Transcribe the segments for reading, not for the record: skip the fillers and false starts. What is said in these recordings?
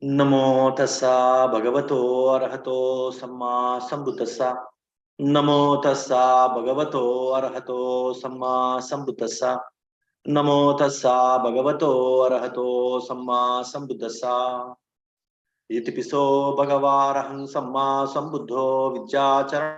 नमो तस्सा भगवतो अरहतो सम्मा संबुद्तस्सा नमो तस्सा भगवतो अरहतो सम्मा संबुद्तस्सा नमो तस्सा भगवतो अरहतो सम्मा संबुद्तस्सा इति पिसो भगवारहं सम्मा संबुद्धो विद्याचरण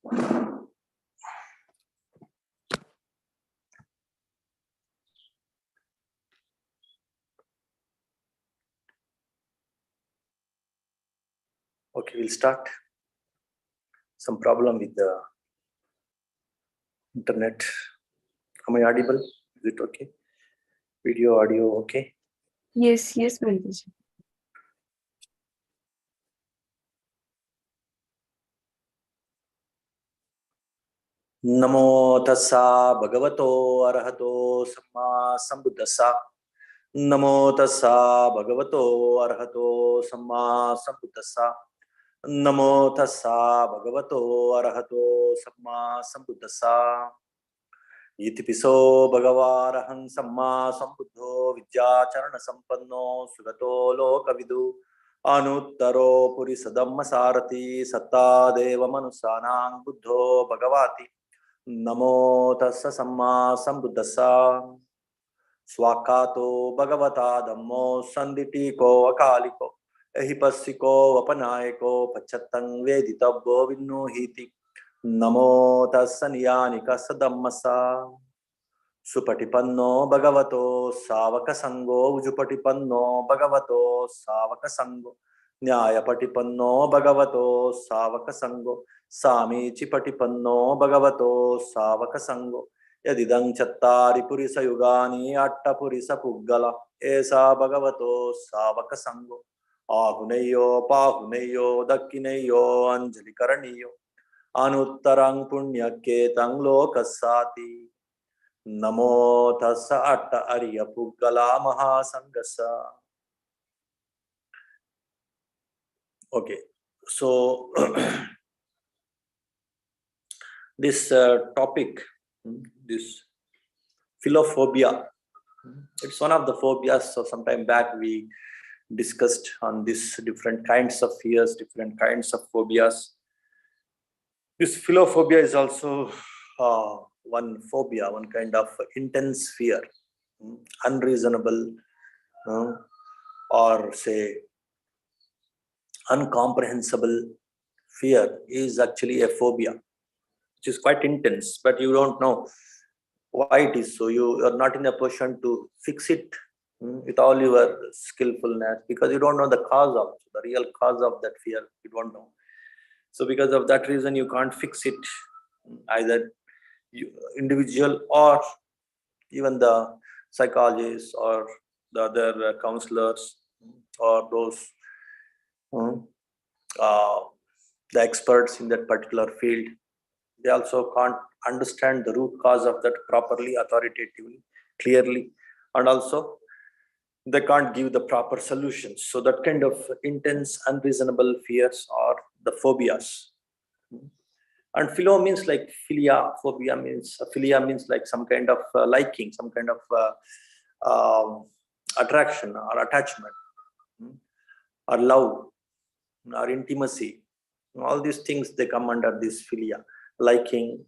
Okay, we'll start. Some problem with the internet. Am I audible? Is it okay? Video, audio, okay? Yes, Guruji. Namo tassa bhagavato arahato samma sambuddhassa. Namo tassa bhagavato arahato samma sambuddhassa. Namo tassa bhagavato arahato samma sambuddhassa. Itipiso bhagavaraham samma sambuddho vidyacharana sampanno sugato lokavidu anuttaro purisadamma sarati satta deva manusanang buddho bhagavati. Namo tassa samma sambuddhassa. Swakato bhagavata dhammo sanditiko akaliko ehipassiko vapanayako pachattang veditabbo vinnuhiti. Namo tassa niyanika sadammasa. Supatipanno bhagavato savaka sango ujupatipanno bhagavato savaka sango nyaya patipanno bhagavato savaka sango samichi patipanno bhagavato savaka sango yadidang chattari purisa yugani atta purisa puggala esa bhagavato savaka sango ahuneyo pahuneyo dakkineyo anjali karaniyo anuttarang punyaketang lokasati. Namo tassa atta arya puggala mahasangasa. Okay, so this topic, this philophobia, it's one of the phobias. So sometime back we discussed on this different kinds of fears, different kinds of phobias. This philophobia is also one phobia, one kind of intense fear, unreasonable, or say uncomprehensible fear is actually a phobia, which is quite intense, but you don't know why it is so. You are not in a position to fix it with all your skillfulness, because you don't know the real cause of that fear. You don't know. So because of that reason, you can't fix it, either individual or even the psychologists or the other counselors or those the experts in that particular field. They also can't understand the root cause of that properly, authoritatively, clearly, and also they can't give the proper solutions. So that kind of intense, unreasonable fears are the phobias. And philo means like philia, phobia means philia means like some kind of liking, some kind of attraction or attachment, or love, or intimacy. All these things, they come under this philia: liking,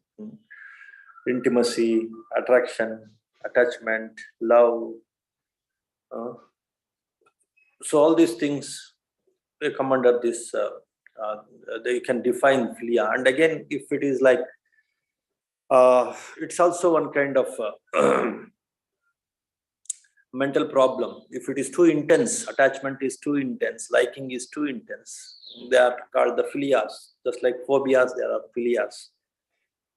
intimacy, attraction, attachment, love. So all these things, they come under this. They can define philia. And again, if it is like, it's also one kind of mental problem. If it is too intense, attachment is too intense, liking is too intense, they are called the philias. Just like phobias, there are philias.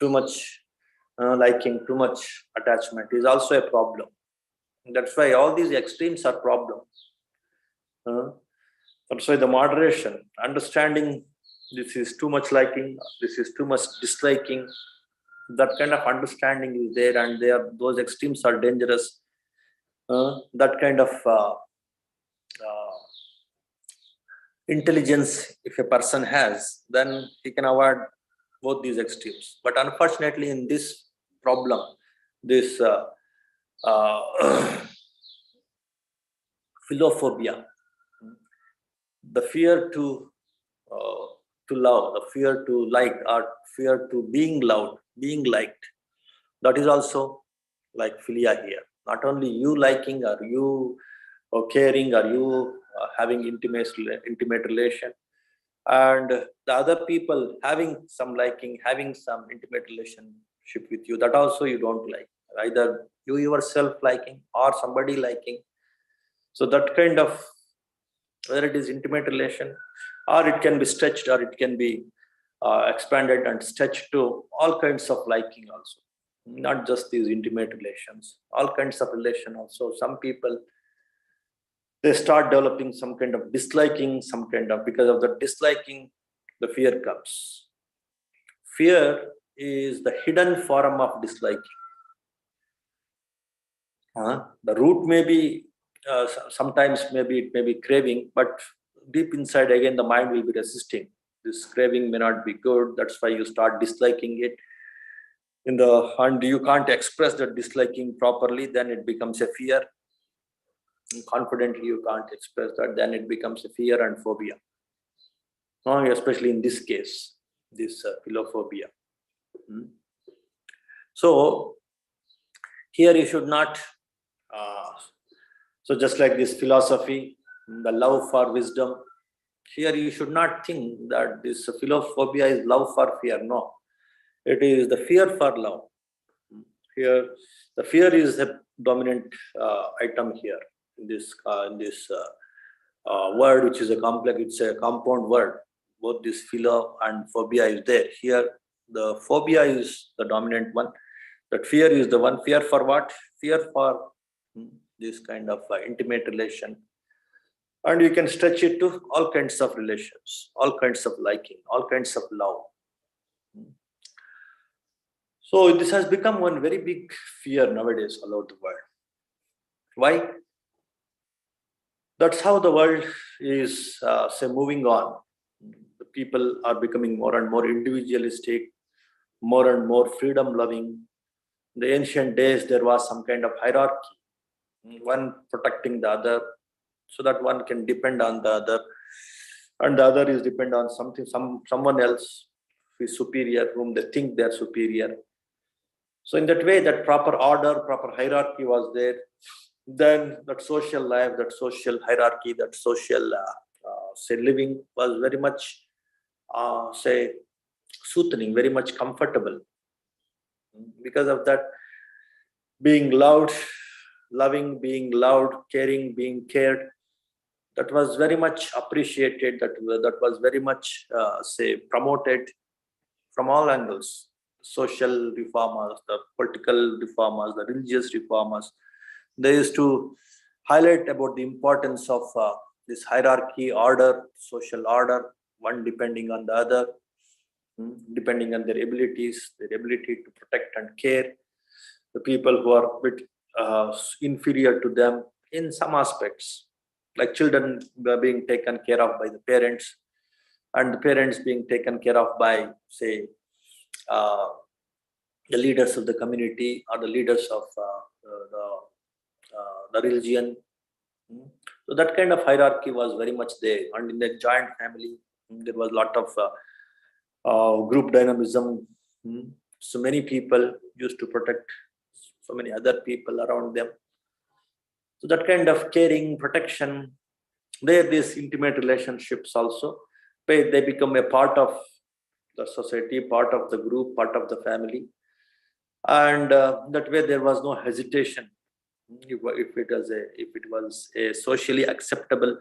Too much liking, too much attachment is also a problem. That's why all these extremes are problems. That's why the moderation, understanding this is too much liking, this is too much disliking, that kind of understanding is there, and those extremes are dangerous. That kind of intelligence, if a person has, then he can avoid both these extremes. But unfortunately, in this problem, this philophobia, the fear to love, the fear to like, or fear to being loved, being liked, that is also like philia here. Not only you liking, or you caring, or you having intimate relation, and the other people having some liking, having some intimate relationship with you, that also you don't like, either you yourself liking or somebody liking. So that kind of, whether it is intimate relation, or it can be stretched, or it can be expanded and stretched to all kinds of liking also, not just these intimate relations, all kinds of relation also. Some people, they start developing some kind of disliking, some kind of, because of the disliking, the fear comes. Fear is the hidden form of disliking. The root may be, sometimes maybe it may be craving, but deep inside again the mind will be resisting. This craving may not be good, that's why you start disliking it. And you can't express that disliking properly, then it becomes a fear. And confidently you can't express that, then it becomes a fear and phobia. Especially in this case, this philophobia. So here you should not, so just like this philosophy, the love for wisdom, here you should not think that this philophobia is love for fear. No, it is the fear for love. Here, the fear is the dominant item here in this word, which is a complex, it's a compound word. Both this philo and phobia is there. Here, the phobia is the dominant one. That fear is the one. Fear for what? Fear for this kind of intimate relation. And you can stretch it to all kinds of relations, all kinds of liking, all kinds of love. So this has become one very big fear nowadays all over the world. Why? That's how the world is, moving on. The people are becoming more and more individualistic, more and more freedom-loving. In the ancient days, there was some kind of hierarchy, one protecting the other, so that one can depend on the other, and the other is depend on someone else who is superior, whom they think they are superior. So in that way, that proper order, proper hierarchy was there. Then that social life, that social hierarchy, that social living was very much soothing, very much comfortable. Because of that, being loved, loving, being loved, caring, being cared, that was very much appreciated, that was very much promoted from all angles. Social reformers, the political reformers, the religious reformers, they used to highlight about the importance of this hierarchy, order, social order, one depending on the other, depending on their abilities, their ability to protect and care the people who are a bit inferior to them in some aspects, like children being taken care of by the parents, and the parents being taken care of by, say, the leaders of the community or the leaders of the religion. So that kind of hierarchy was very much there. And in the joint family, there was a lot of group dynamism. So many people used to protect so many other people around them. So that kind of caring, protection, there these intimate relationships also, they become a part of the society, part of the group, part of the family. And that way there was no hesitation. If it was a socially acceptable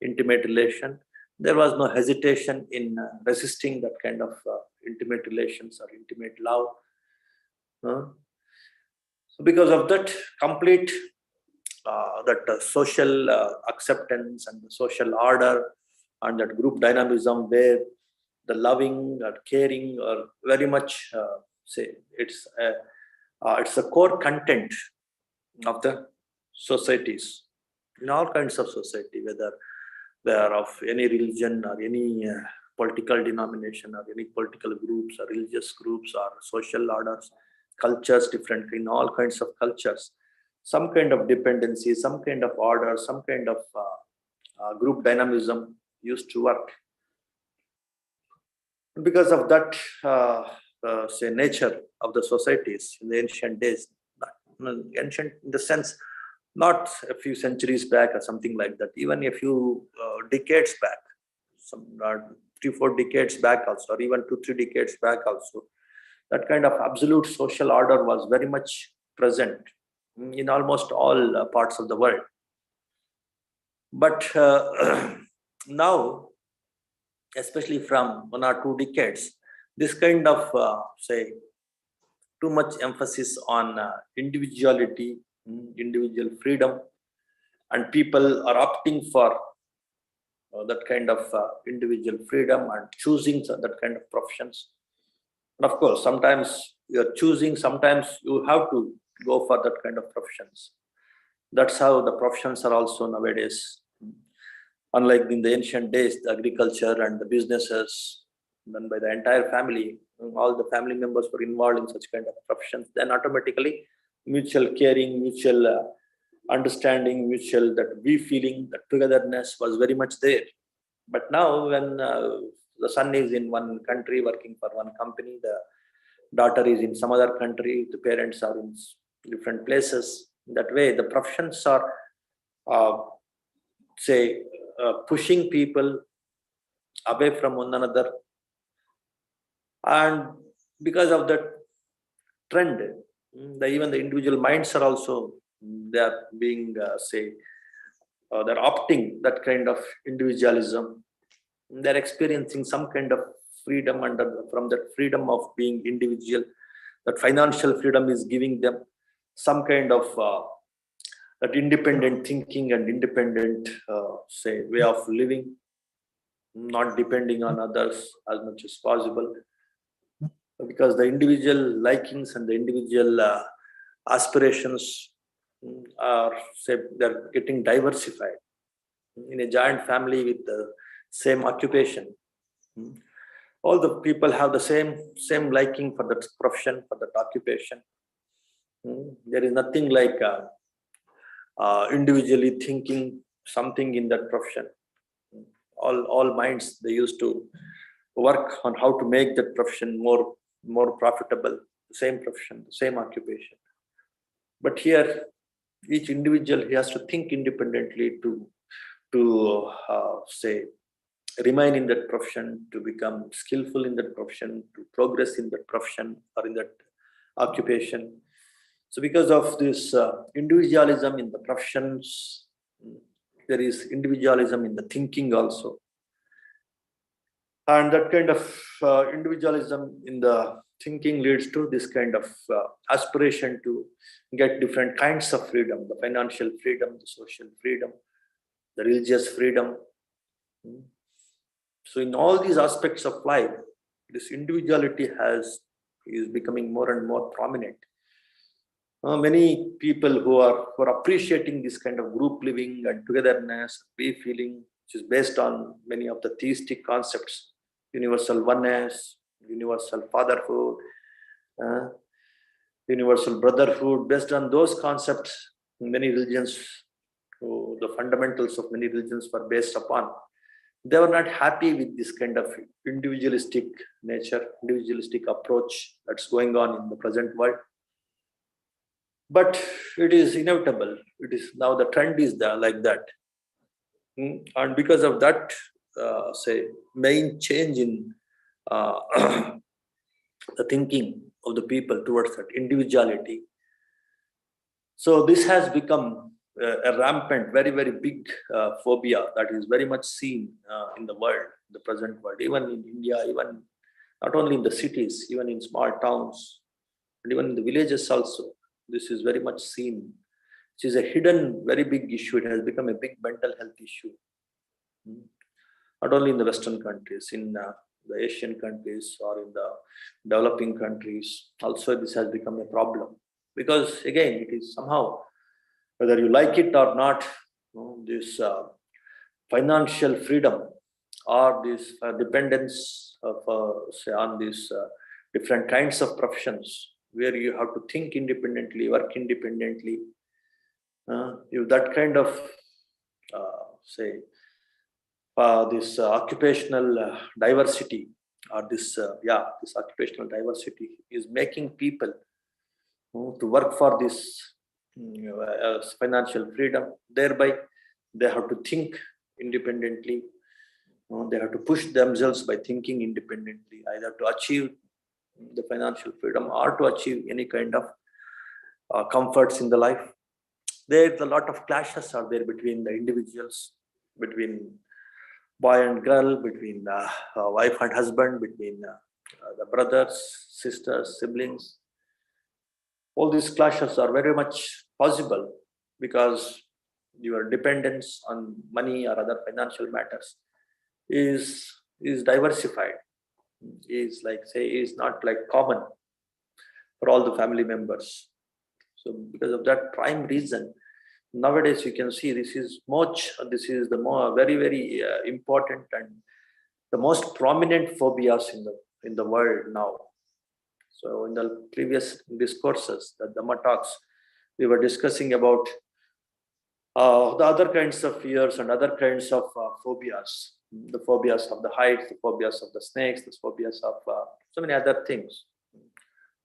intimate relation, there was no hesitation in resisting that kind of intimate relations or intimate love. So because of that complete social acceptance and the social order and that group dynamism, where the loving or caring are very much it's a core content of the societies, in all kinds of society, whether they are of any religion or any political denomination or any political groups or religious groups or social orders, cultures, different in all kinds of cultures, some kind of dependency, some kind of order, some kind of group dynamism used to work. Because of that nature of the societies in the ancient days, ancient in the sense not a few centuries back or something like that, even a few decades back, some 3-4 decades back also, or even 2-3 decades back also, that kind of absolute social order was very much present in almost all parts of the world. But now, especially from 1 or 2 decades, this kind of say too much emphasis on individuality, individual freedom, and people are opting for that kind of individual freedom and choosing that kind of professions. And of course, sometimes you're choosing, sometimes you have to go for that kind of professions. That's how the professions are also nowadays. Unlike in the ancient days, the agriculture and the businesses done by the entire family, all the family members were involved in such kind of professions, then automatically mutual caring, mutual understanding, mutual that we feeling, that togetherness was very much there. But now when the son is in one country working for one company, the daughter is in some other country, the parents are in different places. That way, the professions are, pushing people away from one another. And because of that trend, even the individual minds are also, they are being, they're opting that kind of individualism. They're experiencing some kind of freedom, and from that freedom of being individual, that financial freedom is giving them some kind of that independent thinking and independent way of living, not depending on others as much as possible, because the individual likings and the individual aspirations are, they're getting diversified in a giant family with the same occupation. All the people have the same liking for that profession, for that occupation. There is nothing like individually thinking something in that profession. All minds, they used to work on how to make that profession more profitable. The same profession, the same occupation. But here, each individual, he has to think independently to remain in that profession, to become skillful in that profession, to progress in that profession or in that occupation. So because of this individualism in the professions, there is individualism in the thinking also. And that kind of individualism in the thinking leads to this kind of aspiration to get different kinds of freedom, the financial freedom, the social freedom, the religious freedom. So in all these aspects of life, this individuality is becoming more and more prominent. Many people who are appreciating this kind of group living and togetherness, we feeling, which is based on many of the theistic concepts, universal oneness, universal fatherhood, universal brotherhood. Based on those concepts, many religions, the fundamentals of many religions were based upon. They were not happy with this kind of individualistic nature, individualistic approach that's going on in the present world. But it is inevitable. It is now the trend is there like that. And because of that, main change in the thinking of the people towards that individuality. So this has become a rampant, very, very big phobia that is very much seen in the world, the present world, even in India, even not only in the cities, even in small towns, and even in the villages also. This is very much seen. It is a hidden, very big issue. It has become a big mental health issue. Not only in the Western countries, in the Asian countries or in the developing countries, also this has become a problem. Because again, it is somehow, whether you like it or not, this financial freedom or this dependence of, on these different kinds of professions, where you have to think independently, work independently. If that kind of, this occupational diversity, or this occupational diversity is making people to work for this financial freedom. Thereby, they have to think independently. They have to push themselves by thinking independently, either to achieve the financial freedom or to achieve any kind of comforts in the life. There's a lot of clashes are there between the individuals, between boy and girl, between wife and husband, between the brothers, sisters, siblings. All these clashes are very much possible because your dependence on money or other financial matters is diversified, is like say is not like common for all the family members. So because of that prime reason, nowadays you can see this is the more very important and the most prominent phobias in the world now. So in the previous discourses, the Dhamma talks, we were discussing about the other kinds of fears and other kinds of phobias, the phobias of the heights, the phobias of the snakes, the phobias of so many other things,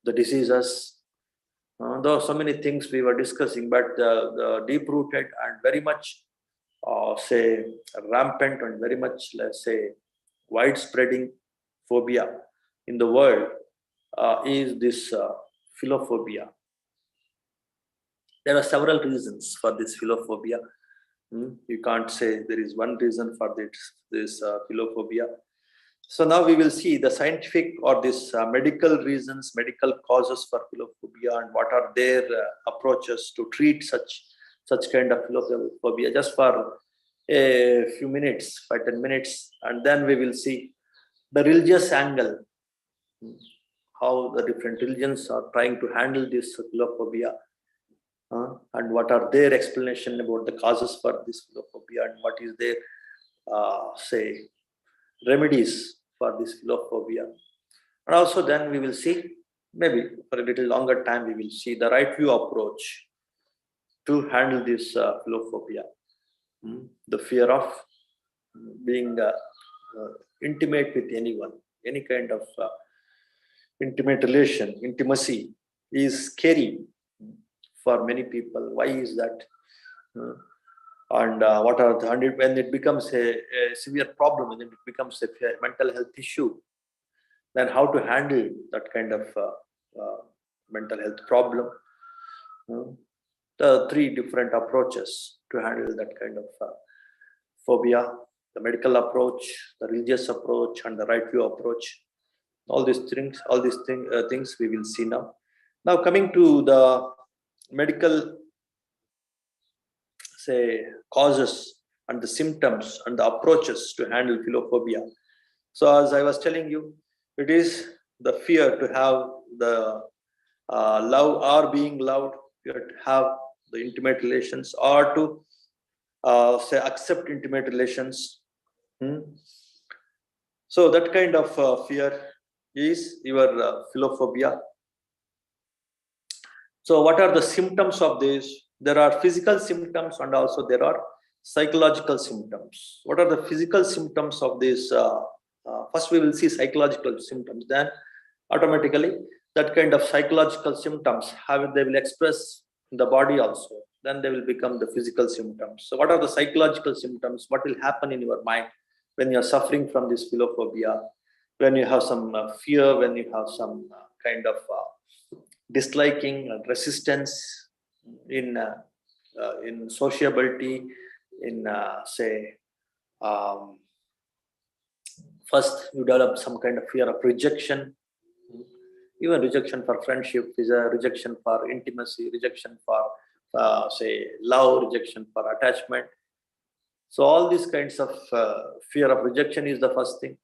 the diseases. There are so many things we were discussing, but the deep-rooted and very much, say, rampant and very much, let's say, widespreading phobia in the world is this philophobia. There are several reasons for this philophobia. You can't say there is one reason for this philophobia. So now we will see the scientific or this medical reasons, medical causes for philophobia, and what are their approaches to treat such kind of philophobia. Just for a few minutes, 5-10 minutes, and then we will see the religious angle, how the different religions are trying to handle this philophobia, and what are their explanation about the causes for this philophobia, and what is their say remedies for this philophobia. And also then we will see, maybe for a little longer time, we will see the right view approach to handle this philophobia. The fear of being intimate with anyone, any kind of intimate relation, intimacy is scary for many people. Why is that? And what are the, and when it becomes a severe problem, and it becomes a mental health issue, then how to handle that kind of mental health problem? The three different approaches to handle that kind of phobia: the medical approach, the religious approach, and the right view approach. All these things we will see now. Now coming to the medical, say, causes and the symptoms and the approaches to handle philophobia. So as I was telling you, it is the fear to have the love or being loved, fear to have the intimate relations, or to say accept intimate relations. So that kind of fear is your philophobia. So what are the symptoms of this? There are physical symptoms and also there are psychological symptoms. What are the physical symptoms of this? First we will see psychological symptoms, then automatically that kind of psychological symptoms, they will express in the body also, then they will become the physical symptoms. So what are the psychological symptoms? What will happen in your mind when you are suffering from this philophobia, when you have some fear, when you have some kind of disliking and resistance in sociability, in say, first you develop some kind of fear of rejection. Even rejection for friendship is a rejection for intimacy, rejection for say love, rejection for attachment. So all these kinds of fear of rejection is the first thing.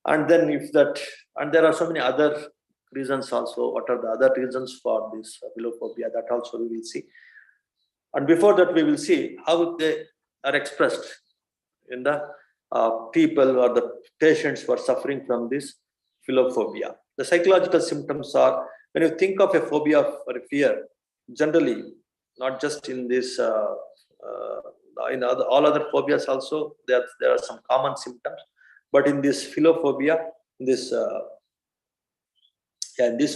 And then if that, and there are so many other reasons also. What are the other reasons for this philophobia? That also we will see. And before that, we will see how they are expressed in the people or the patients who are suffering from this philophobia. The psychological symptoms are, when you think of a phobia or a fear, generally, not just in this, in all other phobias also, there are some common symptoms. But in this philophobia, in this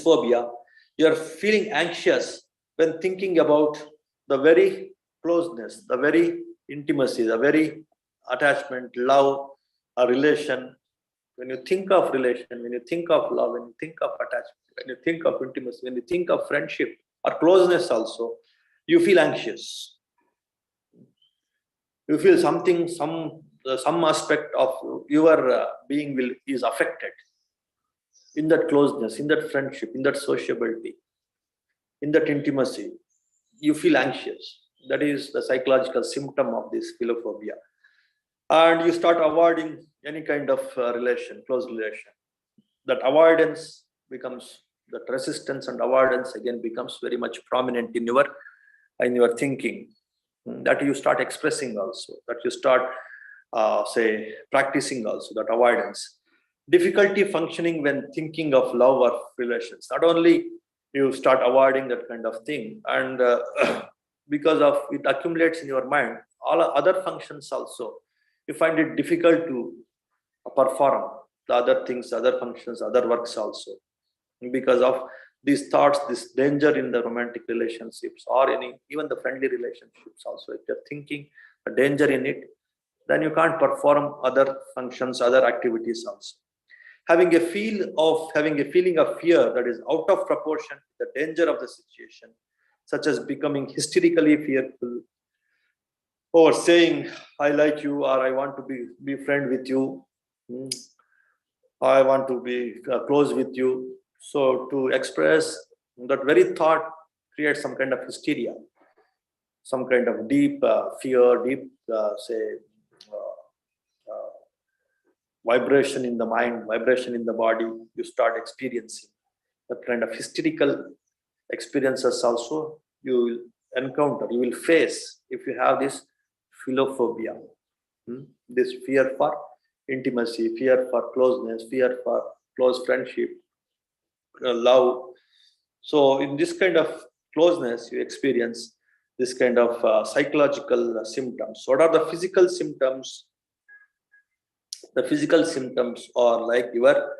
phobia, you are feeling anxious when thinking about the very closeness, the very intimacy, the very attachment, love a relation, when you think of relation, when you think of love, when you think of attachment, when you think of intimacy, when you think of friendship or closeness also, you feel anxious. You feel something, some aspect of your being is affected in that closeness, in that friendship, in that sociability, in that intimacy. You feel anxious. That is the psychological symptom of this philophobia. And you start avoiding any kind of relation, close relation. That avoidance becomes, that resistance and avoidance again becomes very much prominent in your thinking. That you start expressing also, that you start say practicing also, that avoidance. Difficulty functioning when thinking of love or relations. Not only you start avoiding that kind of thing, and because of it accumulates in your mind, all other functions also, you find it difficult to perform the other things, other functions, other works also, because of these thoughts, this danger in the romantic relationships or even the friendly relationships also. If you're thinking a danger in it, then you can't perform other functions, other activities also. Having a feeling of fear that is out of proportion to the danger of the situation, such as becoming hysterically fearful, or saying I like you, or I want to be friend with you, I want to be close with you. So to express that very thought creates some kind of hysteria, some kind of deep fear, deep vibration in the mind, vibration in the body. You start experiencing that kind of hysterical experiences also you will encounter, you will face if you have this philophobia. This fear for intimacy, fear for closeness, fear for close friendship, love. So in this kind of closeness, you experience this kind of psychological symptoms. What are the physical symptoms? The physical symptoms are like your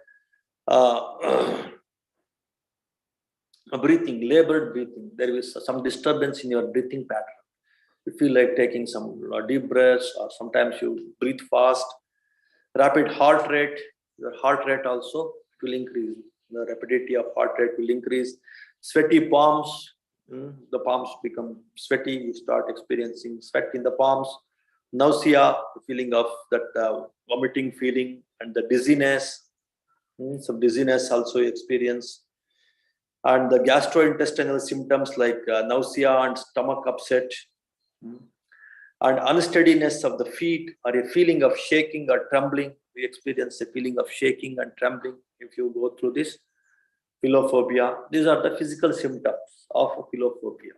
breathing, labored breathing. There is some disturbance in your breathing pattern. You feel like taking some deep breaths, or sometimes you breathe fast. Rapid heart rate, your heart rate also will increase. The rapidity of heart rate will increase. Sweaty palms, the palms become sweaty. You start experiencing sweat in the palms. Nausea, the feeling of that vomiting feeling, and the dizziness. Some dizziness also you experience. And the gastrointestinal symptoms like nausea and stomach upset, and unsteadiness of the feet, or a feeling of shaking or trembling. We experience a feeling of shaking and trembling if you go through this philophobia. These are the physical symptoms of philophobia.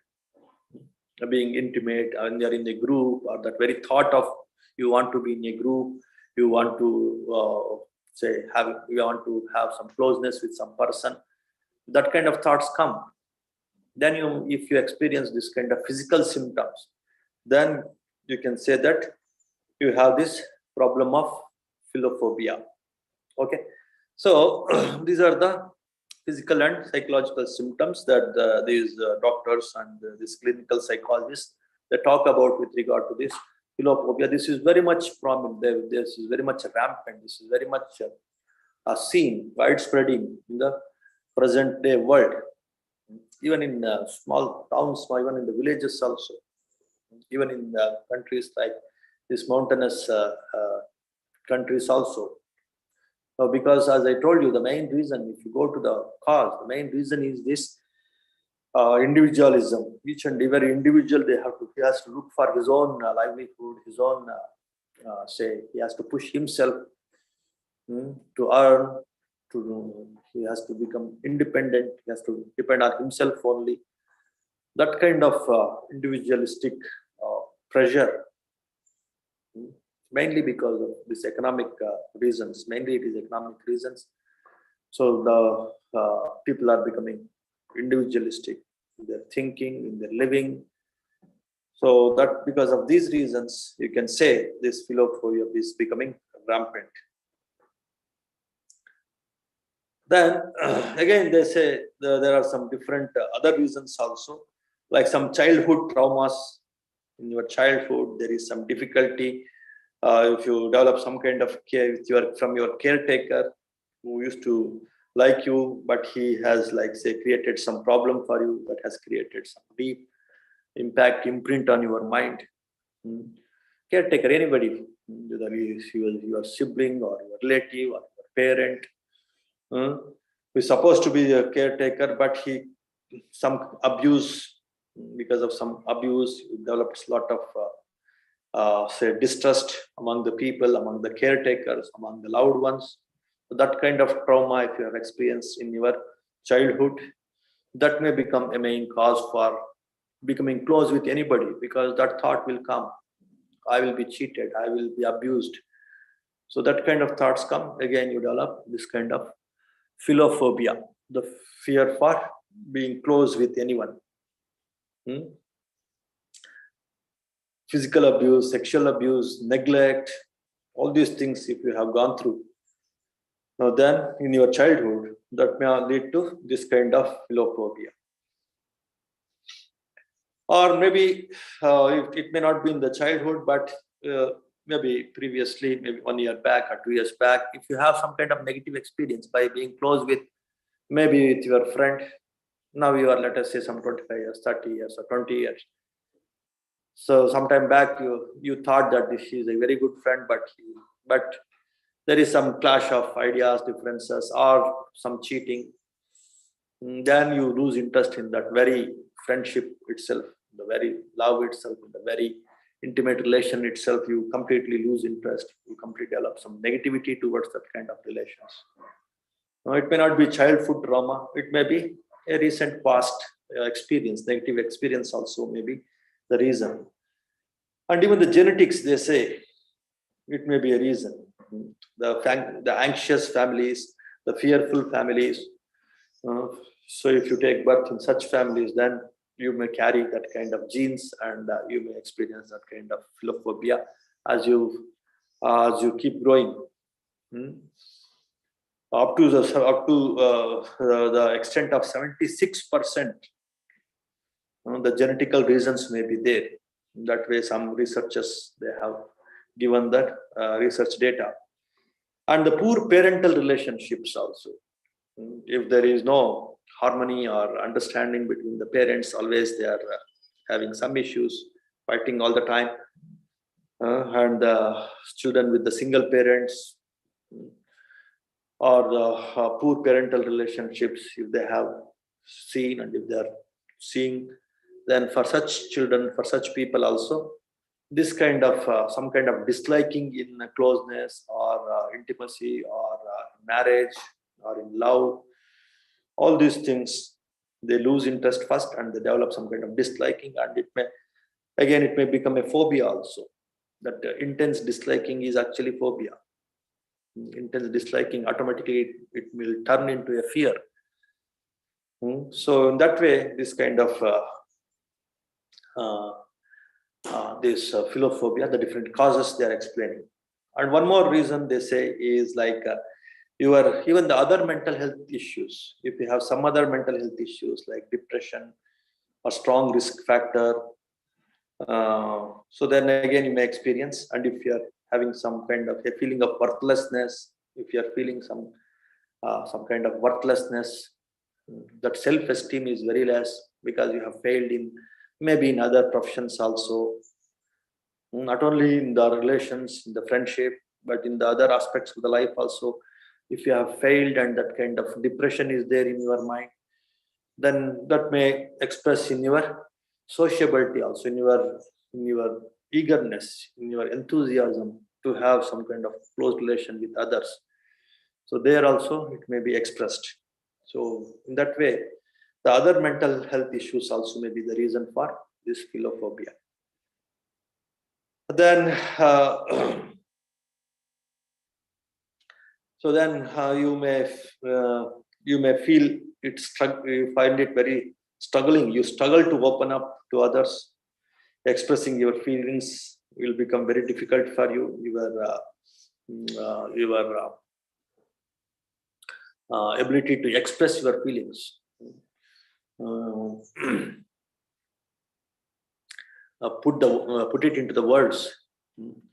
Being intimate, and you're in a group, or that very thought of you want to be in a group, you want to you want to have some closeness with some person, that kind of thoughts come. Then if you experience this kind of physical symptoms, then you can say that you have this problem of philophobia. Okay, so these are the physical and psychological symptoms that these doctors and these clinical psychologists, they talk about with regard to this philophobia. This is very much prominent. This is very much rampant. This is very much seen, widespreading in the present day world, even in small towns, even in the villages also, even in countries like these mountainous countries also. Because as I told you, the main reason, if you go to the cause, the main reason is this individualism. Each and every individual, he has to look for his own livelihood, his own he has to push himself to earn, he has to become independent, he has to depend on himself only. That kind of individualistic pressure, mainly because of this economic reasons. Mainly it is economic reasons. So the people are becoming individualistic in their thinking, in their living. So that because of these reasons, you can say this philophobia is becoming rampant. Then again, they say there are some different other reasons also, like some childhood traumas. In your childhood, there is some difficulty If you develop some kind of care with from your caretaker who used to like you, but he has, like, say, created some problem for you that has created some deep imprint on your mind. Mm. Caretaker, anybody, whether he is your sibling or your relative or your parent, who is supposed to be a caretaker, but he some abuse, because of some abuse, he develops a lot of say, distrust among the people, among the caretakers, among the loved ones. So that kind of trauma, if you have experienced in your childhood, that may become a main cause for becoming close with anybody, because that thought will come: I will be cheated, I will be abused. So that kind of thoughts come, again you develop this kind of philophobia, the fear for being close with anyone. Physical abuse, sexual abuse, neglect, all these things, if you have gone through, now then in your childhood, that may lead to this kind of philophobia. Or maybe it may not be in the childhood, but maybe previously, maybe 1 year back or 2 years back, if you have some kind of negative experience by being close with, maybe with your friend, now you are, let us say, some 25 years, 30 years or 20 years. So sometime back you thought that this is a very good friend, but there is some clash of ideas, differences, or some cheating. Then you lose interest in that very friendship itself, the very love itself, the very intimate relation itself. You completely lose interest. You completely develop some negativity towards that kind of relations. Now, it may not be childhood trauma. It may be a recent past experience, negative experience also may be the reason. And even the genetics, they say, it may be a reason. The anxious families, the fearful families. So if you take birth in such families, then you may carry that kind of genes, and you may experience that kind of philophobia as you keep growing. Up to the extent of 76%, the genetical reasons may be there. That way, some researchers, they have given that research data. And the poor parental relationships also. If there is no harmony or understanding between the parents, always they are having some issues, fighting all the time. And the children with the single parents, or the poor parental relationships, if they have seen and if they are seeing, then for such children, for such people also, this kind of some kind of disliking in closeness or intimacy or marriage or in love, all these things, they lose interest first and they develop some kind of disliking, and it may become a phobia also. That intense disliking is actually phobia. Intense disliking, automatically it will turn into a fear. So in that way, this kind of this philophobia, the different causes they are explaining. And one more reason they say is like even the other mental health issues. If you have some other mental health issues like depression, a strong risk factor, so then again you may experience. And if you are having some kind of a feeling of worthlessness, if you are feeling some kind of worthlessness, that self-esteem is very less because you have failed in maybe in other professions also, not only in the relations, in the friendship, but in the other aspects of the life also. If you have failed and that kind of depression is there in your mind, then that may express in your sociability also, in your eagerness, in your enthusiasm to have some kind of close relation with others. So there also it may be expressed. So in that way, the other mental health issues also may be the reason for this philophobia. Then so then you may feel you find it very struggling. You struggle to open up to others. Expressing your feelings will become very difficult for you. Your ability to express your feelings, put it into the words,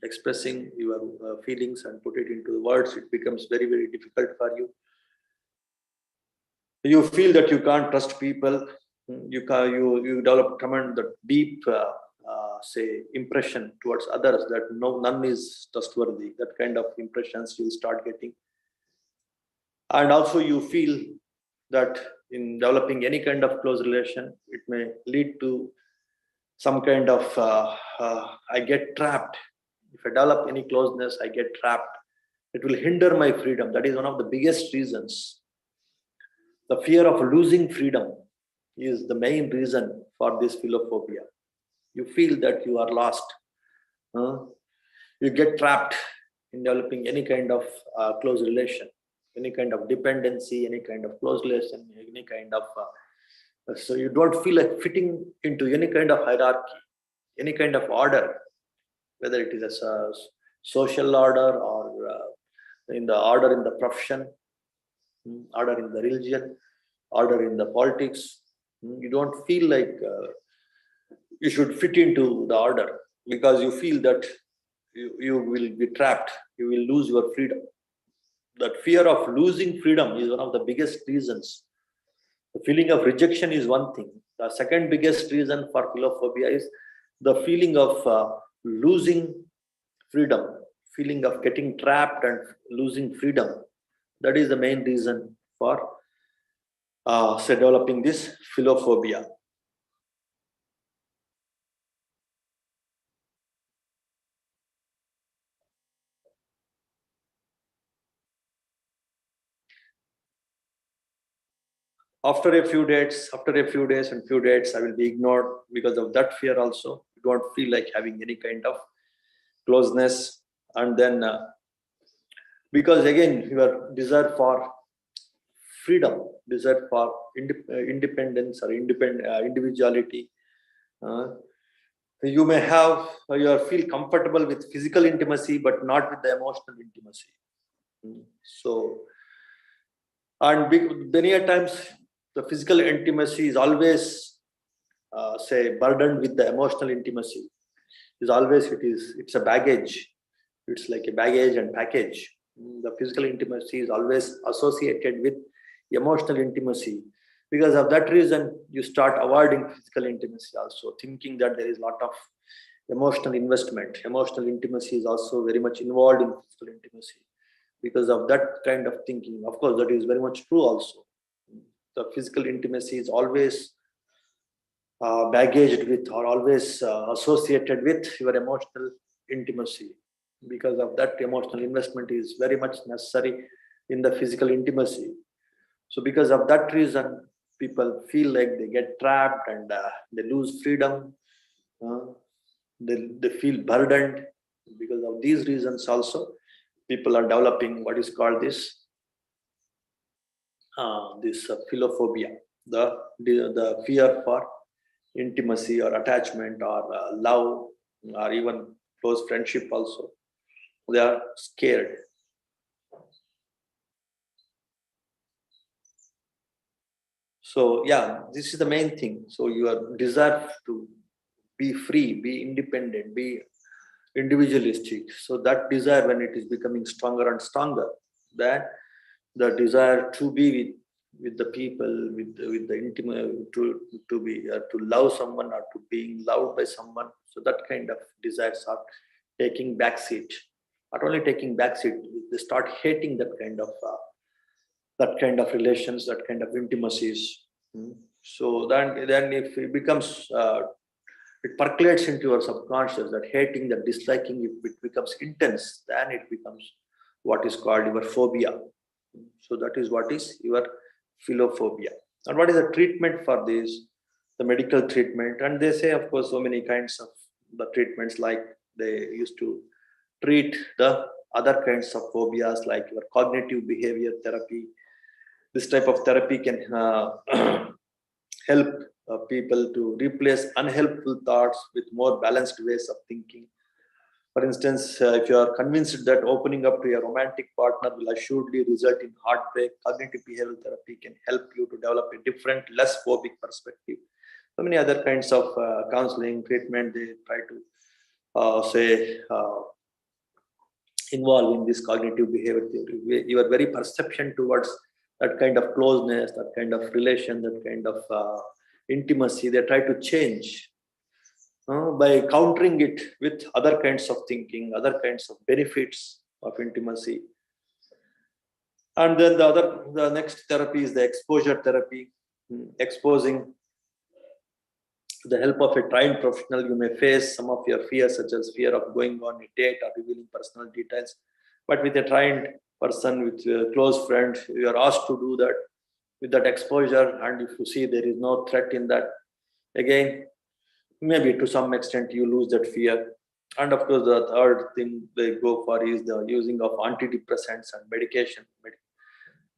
expressing your feelings and put it into words, it becomes very, very difficult for you. You feel that you can't trust people. You develop the deep say impression towards others that none is trustworthy. That kind of impressions you'll start getting. And also you feel that in developing any kind of close relation, it may lead to some kind of I get trapped. If I develop any closeness, I get trapped. It will hinder my freedom. That is one of the biggest reasons. The fear of losing freedom is the main reason for this philophobia. You feel that you are lost. You get trapped in developing any kind of close relation, any kind of dependency, any kind of close relation, any kind of so you don't feel like fitting into any kind of hierarchy, any kind of order, whether it is a social order or in the order in the profession, order in the religion, order in the politics. You don't feel like you should fit into the order because you feel that you will be trapped, you will lose your freedom. That fear of losing freedom is one of the biggest reasons. The feeling of rejection is one thing. The second biggest reason for philophobia is the feeling of losing freedom, feeling of getting trapped and losing freedom. That is the main reason for say developing this philophobia. After a few days and few days, I will be ignored because of that fear also. You don't feel like having any kind of closeness. And then because again, your desire for freedom, desire for independence or individuality, you may have, you feel comfortable with physical intimacy, but not with the emotional intimacy. So, and many a times, the physical intimacy is always say burdened with the emotional intimacy. Is always it's a baggage. It's like a baggage and package. The physical intimacy is always associated with emotional intimacy. Because of that reason, you start avoiding physical intimacy also, thinking that there is a lot of emotional investment. Emotional intimacy is also very much involved in physical intimacy. Because of that kind of thinking, of course, that is very much true also. The physical intimacy is always baggaged with or always associated with your emotional intimacy. Because of that, emotional investment is very much necessary in the physical intimacy. So because of that reason, people feel like they get trapped and they lose freedom. They feel burdened. Because of these reasons also, people are developing what is called this philophobia, the fear for intimacy or attachment or love or even close friendship also. They are scared. So yeah, this is the main thing. So your desire to be free, be independent, be individualistic. So that desire, when it is becoming stronger and stronger, then the desire to be with the people, with the intimate, to be to love someone or to being loved by someone. So that kind of desires are taking backseat. Not only taking backseat, they start hating that kind of relations, that kind of intimacies. So then if it becomes it percolates into your subconscious, that hating, that disliking, if it becomes intense, then it becomes what is called your phobia. So that is what is your philophobia. And what is the treatment for this? The medical treatment. And they say, of course, so many kinds of the treatments, like they used to treat the other kinds of phobias, like your cognitive behavior therapy. This type of therapy can help people to replace unhelpful thoughts with more balanced ways of thinking. For instance, if you are convinced that opening up to a romantic partner will assuredly result in heartbreak, cognitive behavioral therapy can help you to develop a different, less phobic perspective. So many other kinds of counseling, treatment, they try to say involved in this cognitive behavior theory. Your very perception towards that kind of closeness, that kind of relation, that kind of intimacy, they try to change by countering it with other kinds of thinking, other kinds of benefits of intimacy. And then the next therapy is the exposure therapy, exposing. With the help of a trained professional, you may face some of your fears, such as fear of going on a date or revealing personal details. But with a trained person, with a close friend, you are asked to do that with that exposure. And if you see there is no threat in that, again, maybe to some extent you lose that fear. And of course, the third thing they go for is the using of antidepressants and medication.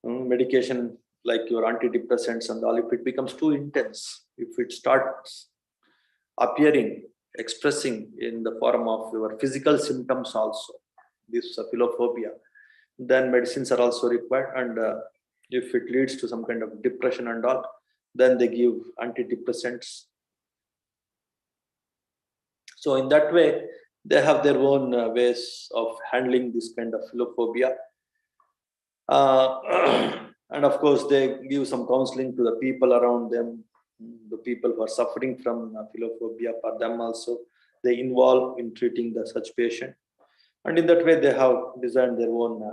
Medication like your antidepressants and all, if it becomes too intense, if it starts appearing, expressing in the form of your physical symptoms also, this philophobia, then medicines are also required. And if it leads to some kind of depression and all, then they give antidepressants. So in that way, they have their own ways of handling this kind of philophobia. And of course, they give some counseling to the people around them, the people who are suffering from philophobia. For them also, they involve in treating the such patient. And in that way, they have designed their own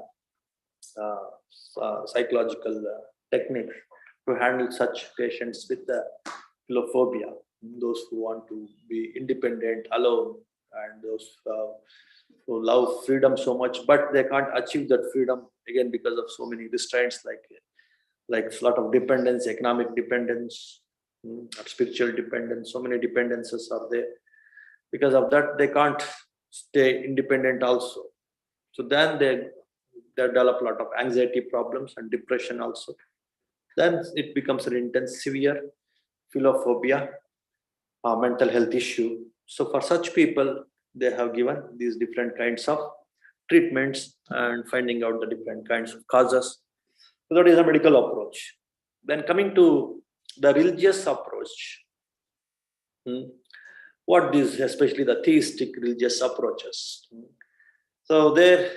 psychological techniques to handle such patients with the philophobia. Those who want to be independent, alone, and those who love freedom so much, but they can't achieve that freedom again because of so many restraints, like a lot of dependence, economic dependence, spiritual dependence. So many dependencies are there. Because of that, they can't stay independent also. So then they develop a lot of anxiety problems and depression also. Then it becomes an intense, severe philophobia, mental health issue. So for such people, they have given these different kinds of treatments and finding out the different kinds of causes. So that is a medical approach. Then coming to the religious approach, what is especially the theistic religious approaches. So there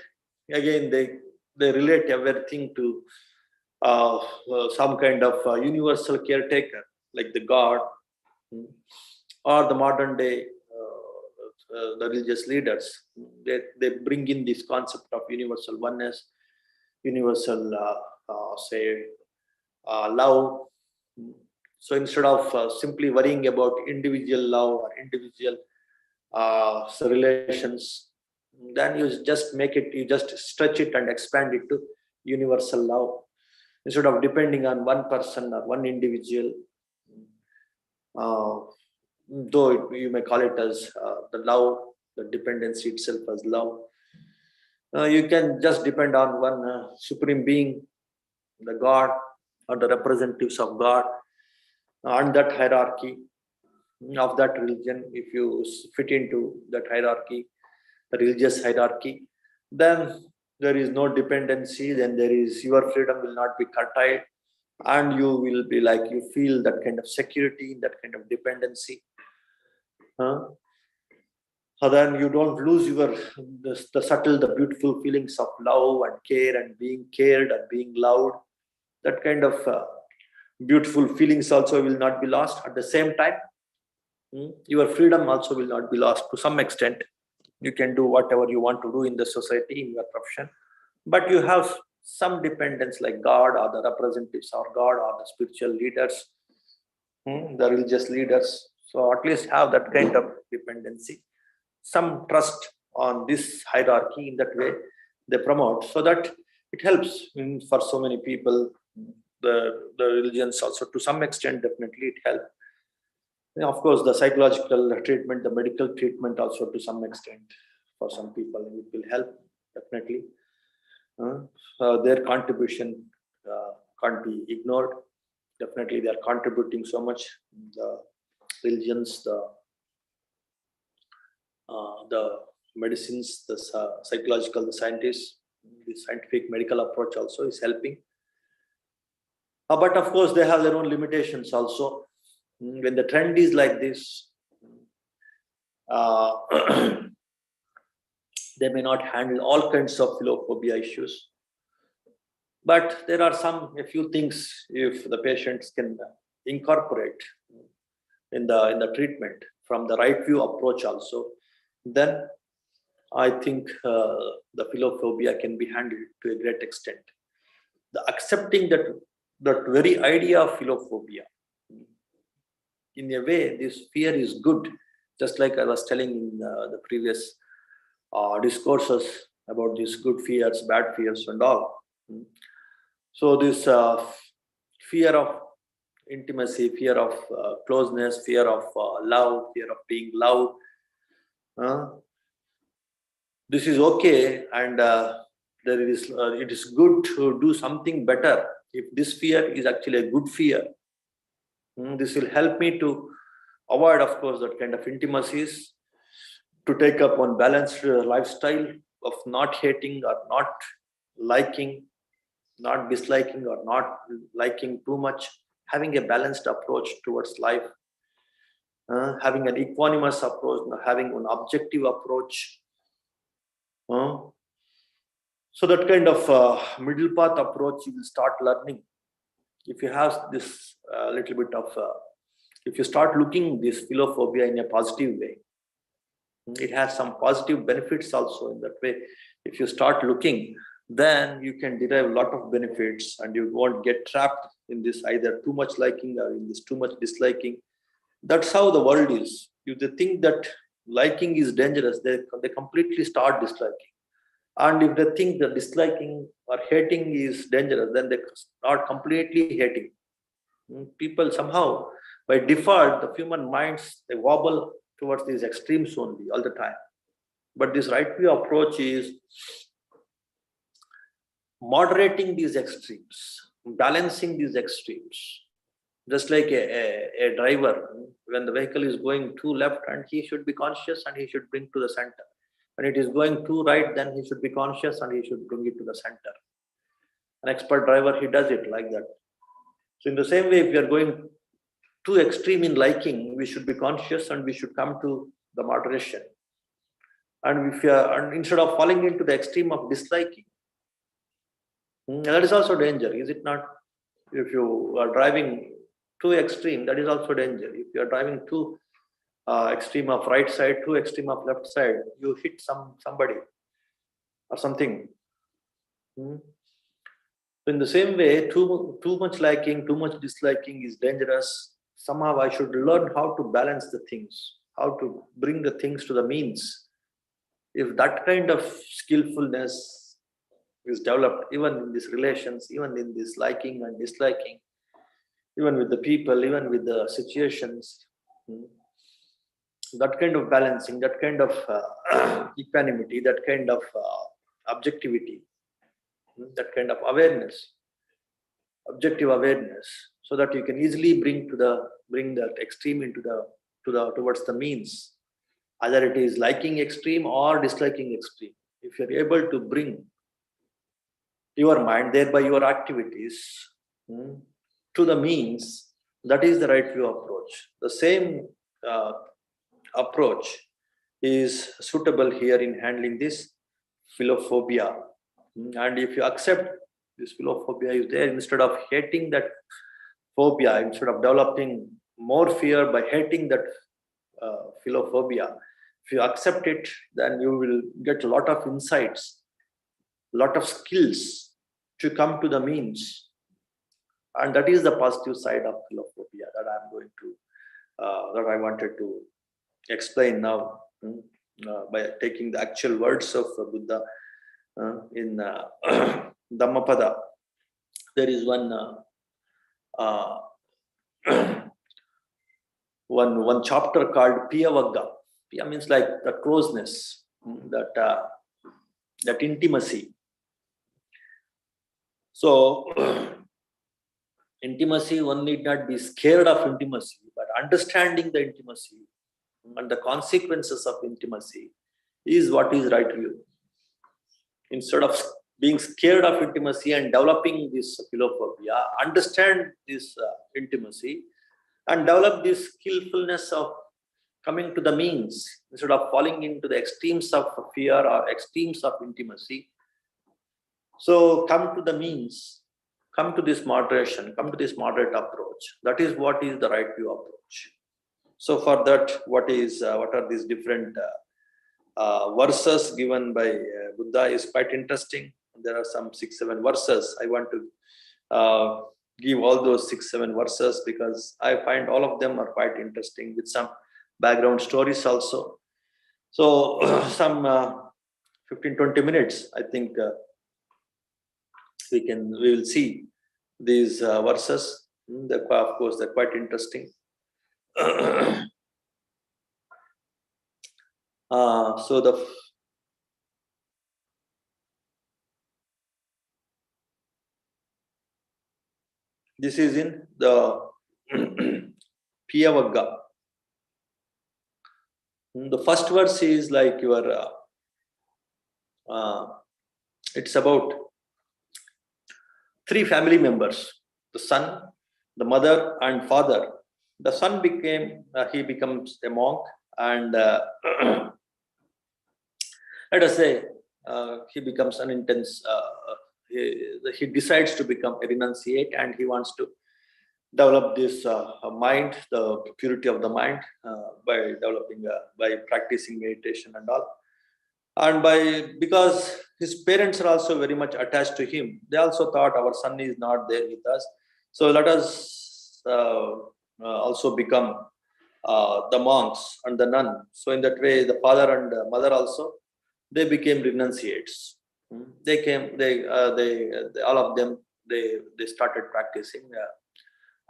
again they relate everything to some kind of universal caretaker, like the God, or the modern day the religious leaders. They bring in this concept of universal oneness, universal love. So instead of simply worrying about individual love or individual relations, then you just stretch it and expand it to universal love. Instead of depending on one person or one individual, though you may call it as the love, the dependency itself as love, you can just depend on one supreme being, the God, or the representatives of God, and that hierarchy of that religion. If you fit into that hierarchy, the religious hierarchy, then there is no dependency, then your freedom will not be curtailed, and you will be like, you feel that kind of security, that kind of dependency. Then you don't lose the subtle, the beautiful feelings of love and care and being cared and being loved. That kind of beautiful feelings also will not be lost. At the same time, your freedom also will not be lost. To some extent, you can do whatever you want to do in the society, in your profession, but you have some dependence, like God or the representatives of God or the spiritual leaders, the religious leaders. So at least have that kind of dependency, some trust on this hierarchy. In that way they promote, so that it helps for so many people. The religions also, to some extent, definitely it helps. Of course, the psychological treatment, the medical treatment also, to some extent, for some people it will help, definitely. Their contribution can't be ignored. Definitely they are contributing so much. The religions, the medicines, the psychological, the scientists, the scientific medical approach also is helping. But of course, they have their own limitations also. When the trend is like this, They may not handle all kinds of philophobia issues. But there are a few things if the patients can incorporate in the treatment from the right view approach also, then I think the philophobia can be handled to a great extent. The accepting that very idea of philophobia, in a way, this fear is good, just like I was telling in the previous discourses about these good fears, bad fears, and all. So this fear of intimacy, fear of closeness, fear of love, fear of being loved, this is okay, and it is good to do something better. If this fear is actually a good fear, this will help me to avoid, of course, that kind of intimacies, to take up one balanced lifestyle of not hating or not liking, not disliking or not liking too much, having a balanced approach towards life, having an equanimous approach, having an objective approach. So that kind of middle path approach you will start learning. If you have this little bit of, if you start looking this philophobia in a positive way, it has some positive benefits also in that way. If you start looking, then you can derive a lot of benefits, and you won't get trapped in this either too much liking or in this too much disliking. That's how the world is. If they think that liking is dangerous, they completely start disliking. And if they think that disliking or hating is dangerous, then they start completely hating. People somehow, by default, the human minds, they wobble towards these extremes only all the time. But this right view approach is moderating these extremes, balancing these extremes. Just like a driver, when the vehicle is going too left, and he should be conscious and he should bring to the center. When it is going too right, then he should be conscious and he should bring it to the center. An expert driver, he does it like that. So in the same way, if we are going too extreme in liking, we should be conscious and we should come to the moderation. And if and instead of falling into the extreme of disliking, that is also danger, is it not? If you are driving too extreme, that is also danger. If you are driving too extreme of right side, too extreme of left side, you hit somebody or something. In the same way, too much liking, too much disliking is dangerous. Somehow I should learn how to balance the things, how to bring the things to the means. If that kind of skillfulness is developed, even in these relations, even in this liking and disliking, even with the people, even with the situations, that kind of balancing, that kind of equanimity, that kind of objectivity, that kind of awareness, objective awareness, so that you can easily bring that extreme into towards the means, either it is liking extreme or disliking extreme. If you are able to bring your mind, thereby your activities, to the means, that is the right view approach. The same approach is suitable here in handling this philophobia. And if you accept this philophobia is there, instead of hating that phobia, instead of developing more fear by hating that philophobia, if you accept it, then you will get a lot of insights, a lot of skills to come to the means. And that is the positive side of philophobia that I'm going to, that I wanted to explain now, by taking the actual words of Buddha in Dhammapala. There is one one chapter called Piyavagga. Piya means like the closeness, that intimacy. So intimacy, one need not be scared of intimacy, but understanding the intimacy and the consequences of intimacy is what is right view. Instead of being scared of intimacy and developing this philophobia, understand this intimacy and develop this skillfulness of coming to the means, instead of falling into the extremes of fear or extremes of intimacy. So come to the means, come to this moderation, come to this moderate approach. That is what is the right view approach. So for that, what are these different verses given by Buddha is quite interesting. There are some 6-7 verses. I want to give all those 6-7 verses because I find all of them are quite interesting with some background stories also. So some 15-20 minutes, I think we will see these verses. Of course, they're quite interesting. So this is in the Piyavagga. The first verse is like your it's about 3 family members: the son, the mother, and father. The son he becomes a monk, and let us say he becomes an intense. He decides to become a renunciate, and he wants to develop this mind, the purity of the mind, by practicing meditation and all. And because his parents are also very much attached to him, they also thought our son is not there with us, so let us also become the monks and the nun. So in that way, the father and mother also, they became renunciates. All of them, they started practicing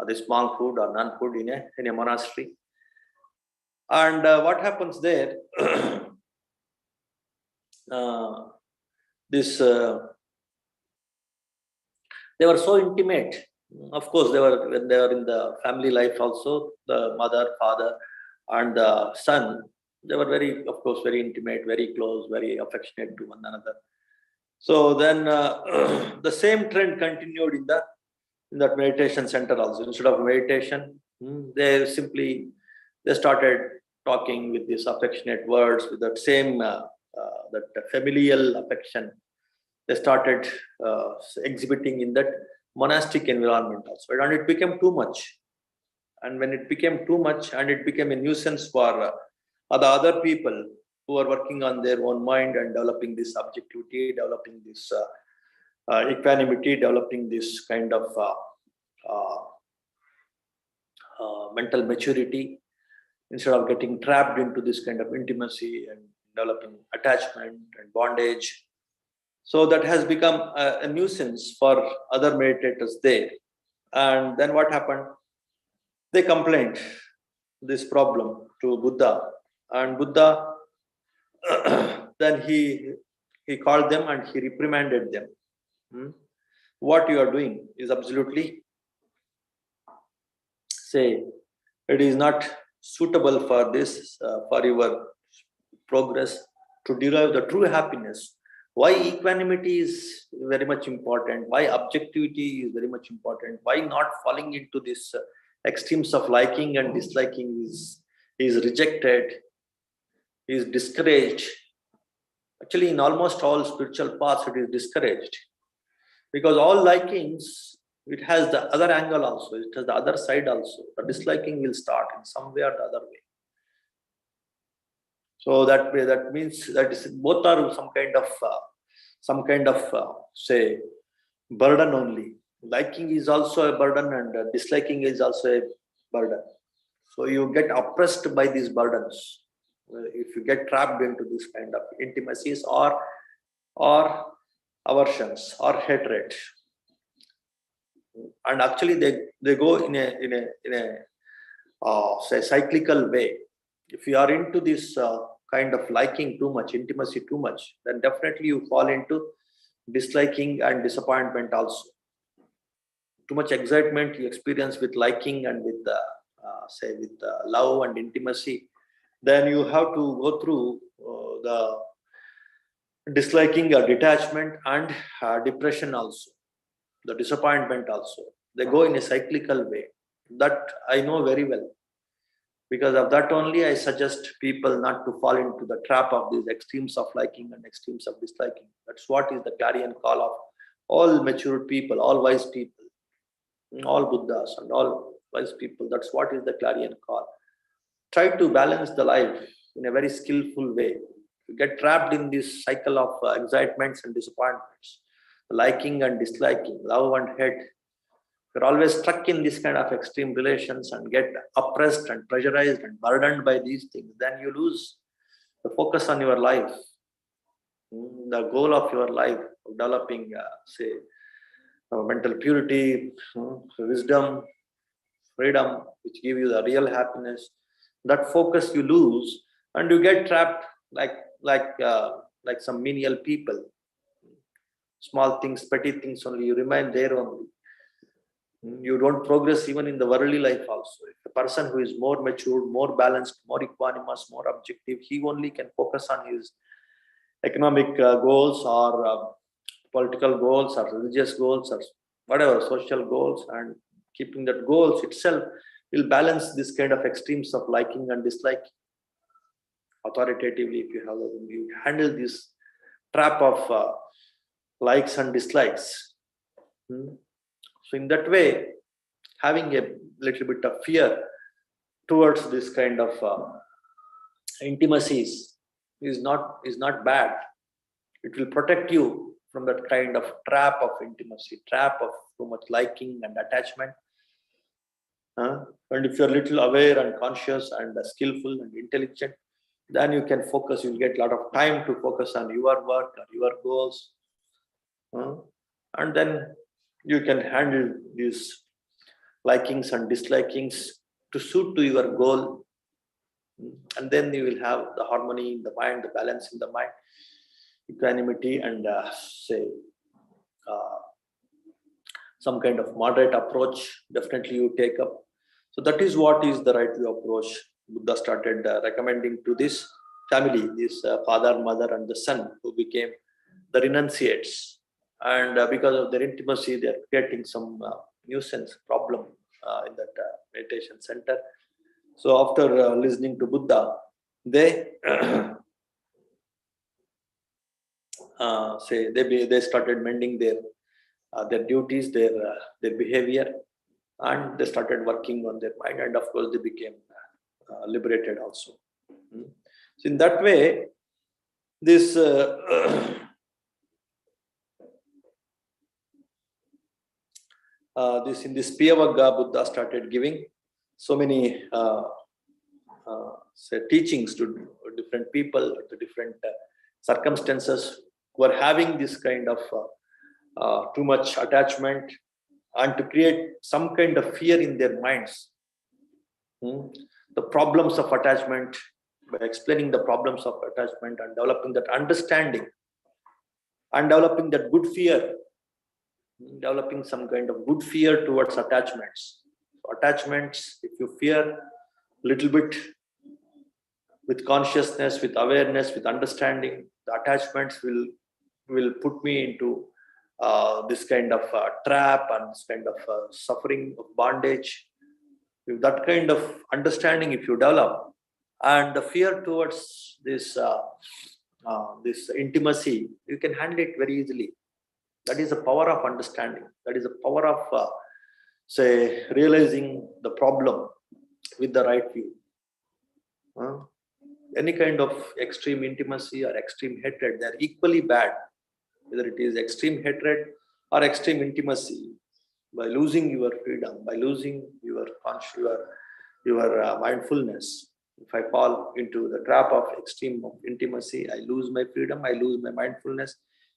this monkhood or nunhood in a monastery. And what happens there? They were so intimate. Of course, when they were in the family life also, the mother, father, and the son, they were very intimate, very close, very affectionate to one another. So then the same trend continued in that meditation center also. Instead of meditation, they started talking with these affectionate words, with that same that familial affection. They started exhibiting in that monastic environment also, and it became too much. And when it became too much, and it became a nuisance for the other people who are working on their own mind and developing this objectivity, developing this equanimity, developing this kind of mental maturity, instead of getting trapped into this kind of intimacy and developing attachment and bondage. So that has become a nuisance for other meditators there. And then what happened? They complained this problem to Buddha, and Buddha then he called them and he reprimanded them. What you are doing is absolutely, it is not suitable for this, for your progress to derive the true happiness. Why equanimity is very much important, why objectivity is very much important, why not falling into this extremes of liking and disliking is rejected, is discouraged. Actually, in almost all spiritual paths, it is discouraged, because all likings, it has the other angle also, it has the other side also. The disliking will start in some way or the other way. So that means that both are some kind of say burden only. Liking is also a burden, and disliking is also a burden. So you get oppressed by these burdens if you get trapped into this kind of intimacies or aversions or hatred. And actually they go in a say cyclical way. If you are into this kind of liking too much, intimacy too much, then definitely you fall into disliking and disappointment also. Too much excitement you experience with liking and with love and intimacy, then you have to go through the disliking or detachment and depression also, the disappointment also. They go in a cyclical way. That I know very well. Because of that only, I suggest people not to fall into the trap of these extremes of liking and extremes of disliking. That's what is the clarion call of all matured people, all wise people, all Buddhas and all wise people. That's what is the clarion call. Try to balance the life in a very skillful way. You get trapped in this cycle of excitements and disappointments, liking and disliking, love and hate. You're always stuck in this kind of extreme relations and get oppressed and pressurized and burdened by these things. Then you lose the focus on your life, the goal of your life of developing, say, mental purity, wisdom, freedom, which give you the real happiness. That focus you lose, and you get trapped like some menial people. Small things, petty things only. You remain there only. You don't progress even in the worldly life also. If a person who is more mature, more balanced, more equanimous, more objective, he only can focus on his economic goals or political goals or religious goals or whatever, social goals, and keeping that goals itself will balance this kind of extremes of liking and disliking. Authoritatively, if you handle this trap of likes and dislikes. So in that way, having a little bit of fear towards this kind of intimacies is not bad. It will protect you from that kind of trap of intimacy, trap of too much liking and attachment. And if you're a little aware and conscious and skillful and intelligent, then you can focus. You'll get a lot of time to focus on your work or your goals. And then you can handle these likings and dislikings to suit to your goal. And then you will have the harmony in the mind, the balance in the mind, equanimity, and some kind of moderate approach definitely you take up. So that is what is the right view approach. Buddha started recommending to this family, this father, mother, and the son, who became the renunciates. And because of their intimacy, they are creating some nuisance problem in that meditation center. So after listening to Buddha, they they started mending their duties, their behavior, and they started working on their mind, and of course they became liberated also. So in that way, this in this Piyavagga, Buddha started giving so many teachings to different people, to different circumstances who are having this kind of too much attachment, and to create some kind of fear in their minds. The problems of attachment, by explaining the problems of attachment and developing that understanding and developing that good fear, developing some kind of good fear towards attachments. So attachments, if you fear a little bit with consciousness, with awareness, with understanding, the attachments will put me into this kind of trap and this kind of suffering of bondage. With that kind of understanding, if you develop, and the fear towards this this intimacy, you can handle it very easily. That is the power of understanding. That is the power of realizing the problem with the right view. Any kind of extreme intimacy or extreme hatred, they are equally bad. Whether it is extreme hatred or extreme intimacy, by losing your freedom, by losing your mindfulness. If I fall into the trap of extreme intimacy, I lose my freedom, I lose my mindfulness.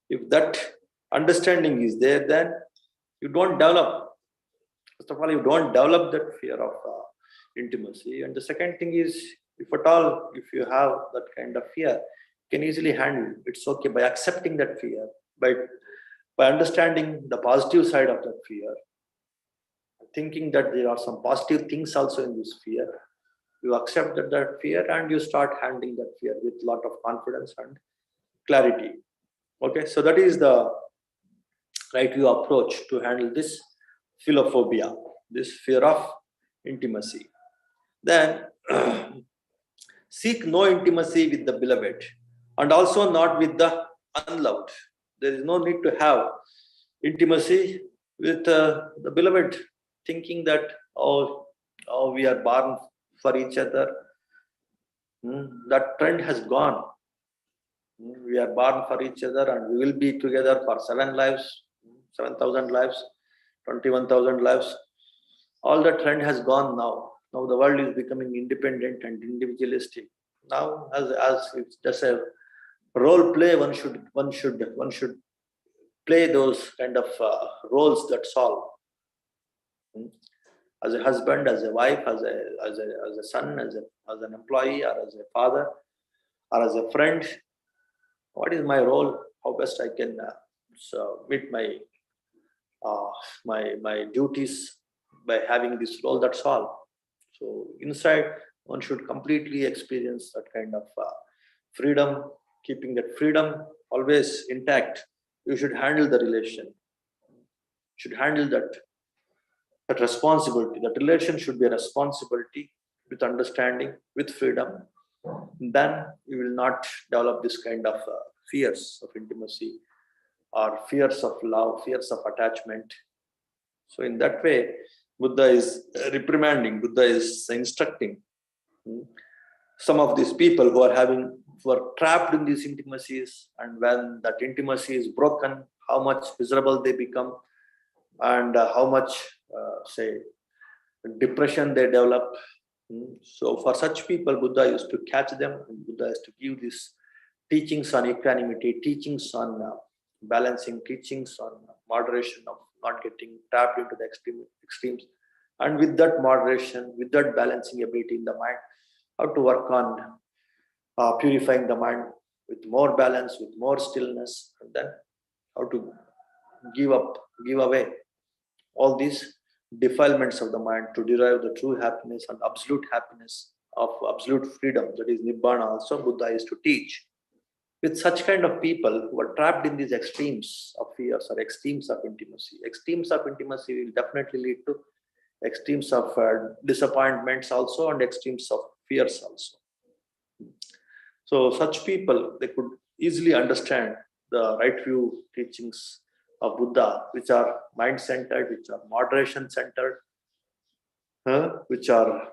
If that understanding is there, then you don't develop. First of all, you don't develop that fear of intimacy. And the second thing is, if at all, if you have that kind of fear, you can easily handle it. It's okay by accepting that fear, by understanding the positive side of that fear, thinking that there are some positive things also in this fear. You accept that fear and you start handling that fear with a lot of confidence and clarity. Okay, so that is the right view approach to handle this philophobia, this fear of intimacy. Then seek no intimacy with the beloved and also not with the unloved. There is no need to have intimacy with the beloved, thinking that, oh, we are born for each other. That trend has gone. We are born for each other and we will be together for 7 lives, 7,000 lives, 21,000 lives. All the trend has gone now. Now the world is becoming independent and individualistic. Now, as it's just a role play, one should play those kind of roles. That's all. As a husband, as a wife, as a son, as an employee, or as a father, or as a friend. What is my role? How best I can meet my duties by having this role? That's all. So inside, one should completely experience that kind of freedom, keeping that freedom always intact. You should handle the relation. Should handle that responsibility. That relation should be a responsibility with understanding, with freedom. Then you will not develop this kind of fears of intimacy or fears of love, fears of attachment. So in that way, Buddha is reprimanding, Buddha is instructing some of these people who are trapped in these intimacies, and when that intimacy is broken, how much miserable they become, and how much say depression they develop. So for such people, Buddha used to catch them, and Buddha used to give these teachings on equanimity, teachings on balancing, teachings on moderation, of not getting trapped into the extremes, and with that moderation, with that balancing ability in the mind, how to work on purifying the mind with more balance, with more stillness, and then how to give away all these defilements of the mind to derive the true happiness and absolute happiness of absolute freedom, that is Nibbana. Also Buddha used to teach. With such kind of people who are trapped in these extremes of fears or extremes of intimacy, extremes of intimacy will definitely lead to extremes of disappointments also, and extremes of fears also. So such people, they could easily understand the right view teachings of Buddha, which are mind-centered, which are moderation-centered, which are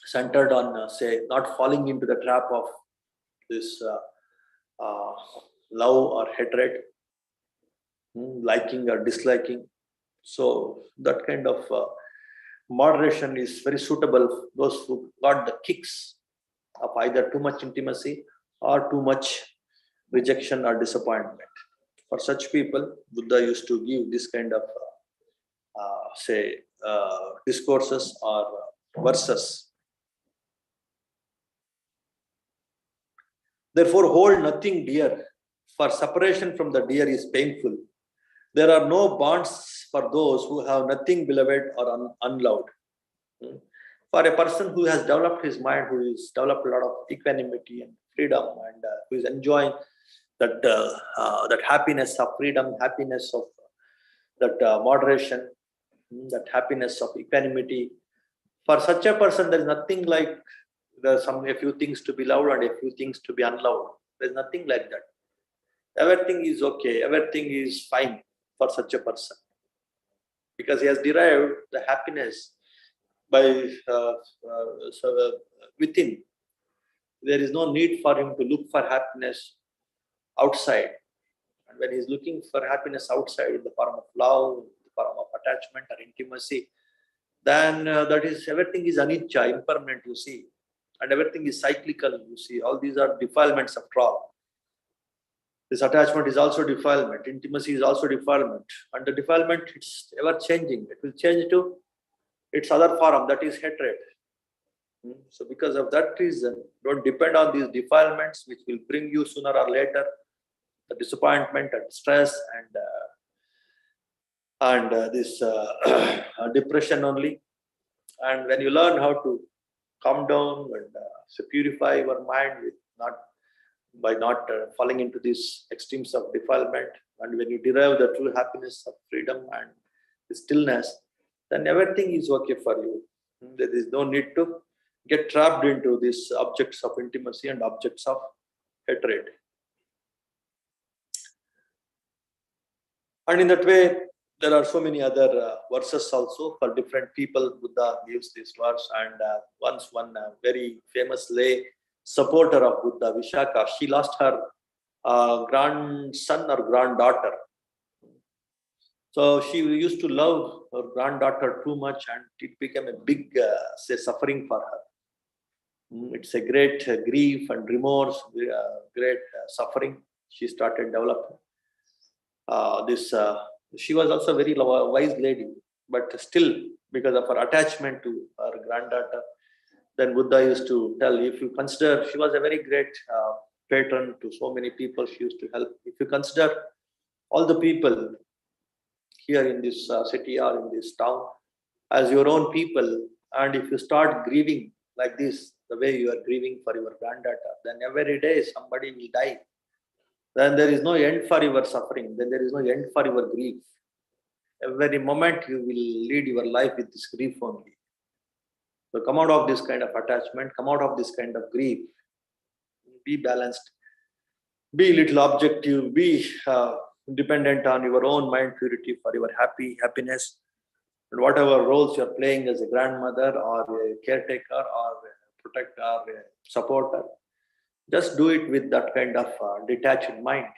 centered on, say, not falling into the trap of this love or hatred, liking or disliking. So that kind of moderation is very suitable for those who got the kicks of either too much intimacy or too much rejection or disappointment. For such people, Buddha used to give this kind of discourses or verses. Therefore, hold nothing dear, for separation from the dear is painful. There are no bonds for those who have nothing beloved or unloved. For a person who has developed his mind, who has developed a lot of equanimity and freedom, and who is enjoying that happiness of freedom, happiness of that moderation, that happiness of equanimity. For such a person, there is nothing like a few things to be loved and a few things to be unloved. There is nothing like that. Everything is okay. Everything is fine for such a person, because he has derived the happiness by within. There is no need for him to look for happiness outside. And when he's looking for happiness outside in the form of love, in the form of attachment or intimacy, then that is, everything is anicca, impermanent, you see, and everything is cyclical, you see. All these are defilements after all. This attachment is also defilement, intimacy is also defilement, and the defilement, it's ever changing. It will change to its other form, that is hatred. So because of that reason, don't depend on these defilements, which will bring you sooner or later the disappointment and stress and this depression only. And when you learn how to calm down and purify your mind with not falling into these extremes of defilement, and when you derive the true happiness of freedom and the stillness, then everything is okay for you. There is no need to get trapped into these objects of intimacy and objects of hatred. And in that way, there are so many other verses also for different people. Buddha gives this verse, and once one very famous lay supporter of Buddha, Vishaka, she lost her grandson or granddaughter. So she used to love her granddaughter too much, and it became a big suffering for her. It's a great grief and remorse, great suffering she started developing. She was also a very wise lady, but still, because of her attachment to her granddaughter, then Buddha used to tell, if you consider, she was a very great patron to so many people, she used to help. If you consider all the people here in this city or in this town as your own people, and if you start grieving like this, the way you are grieving for your granddaughter, then every day somebody will die. Then there is no end for your suffering, then there is no end for your grief. Every moment you will lead your life with this grief only. So come out of this kind of attachment, come out of this kind of grief, be balanced, be little objective, be dependent on your own mind purity for your happiness. And whatever roles you're playing as a grandmother or a caretaker or a protector or a supporter, just do it with that kind of detached mind.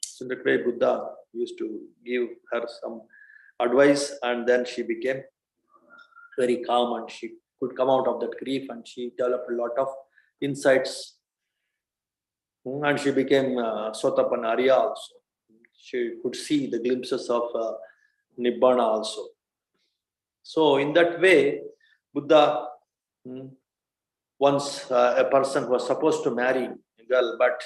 So in that way, Buddha used to give her some advice, and then she became very calm and she could come out of that grief, and she developed a lot of insights. And she became Sotapanna Arya also. She could see the glimpses of Nibbana also. So in that way, Buddha, once a person was supposed to marry a girl, but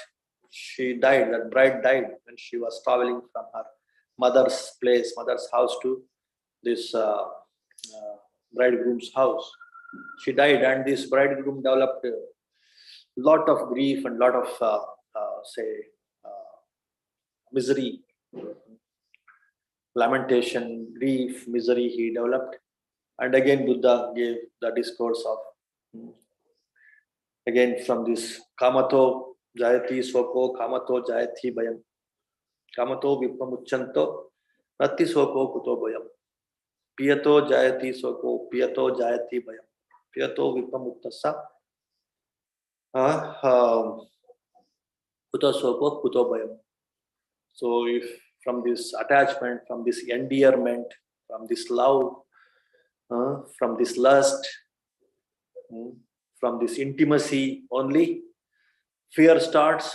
she died, that bride died when she was traveling from her mother's place, mother's house to this bridegroom's house. She died, and this bridegroom developed a lot of grief and lot of misery, lamentation, grief, misery he developed. And again Buddha gave the discourse of again from this kamato jayati soko kamato jayati bayam kamato vipamuchanto rati soko kuto bayam piyato jayati soko piyato jayati bayam piyato vipamuttasa kuto soko kuto bayam. So if from this attachment, from this endearment, from this love, from this lust, from this intimacy only, fear starts.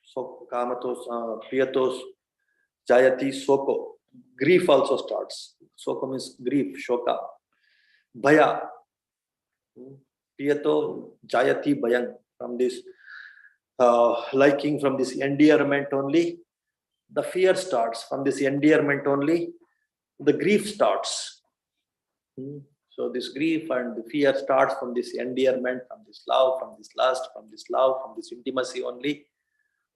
So kamatos, piyatos, jayati, soko. Grief also starts. Soko means grief, shoka. Bhaya. Piyato, jayati, bayang. From this liking, from this endearment only, the fear starts. From this endearment only, the grief starts. So this grief and the fear starts from this endearment, from this love, from this lust, from this love, from this intimacy only.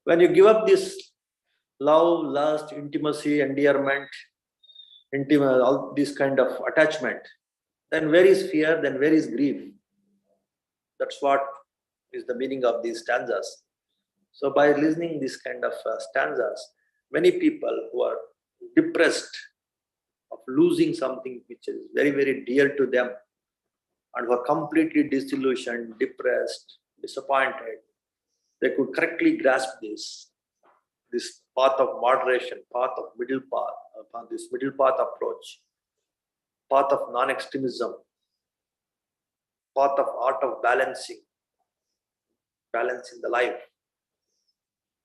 When you give up this love, lust, intimacy, endearment, all this kind of attachment, then where is fear, then where is grief? That's what is the meaning of these stanzas. So by listening this kind of stanzas, many people who are depressed of losing something which is very, very dear to them, and who are completely disillusioned, depressed, disappointed, they could correctly grasp this path of moderation, path of middle path, this middle path approach, path of non-extremism, path of art of balancing the life,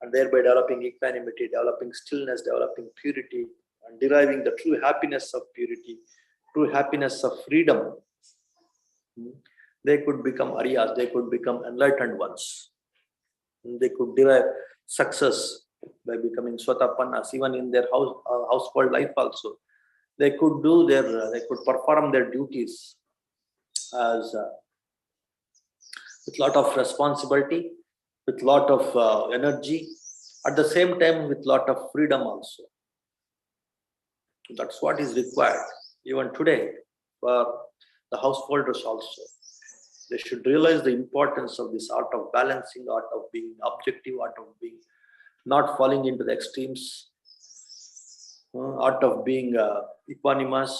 and thereby developing equanimity, developing stillness, developing purity, and deriving the true happiness of purity, true happiness of freedom. They could become Aryas, they could become enlightened ones. They could derive success by becoming Swatapannas, even in their household life also. They could they could perform their duties as with lot of responsibility, with lot of energy, at the same time with lot of freedom also. That's what is required even today for The householders also. They should realize the importance of this art of balancing, art of being objective, art of being not falling into the extremes, art of being equanimous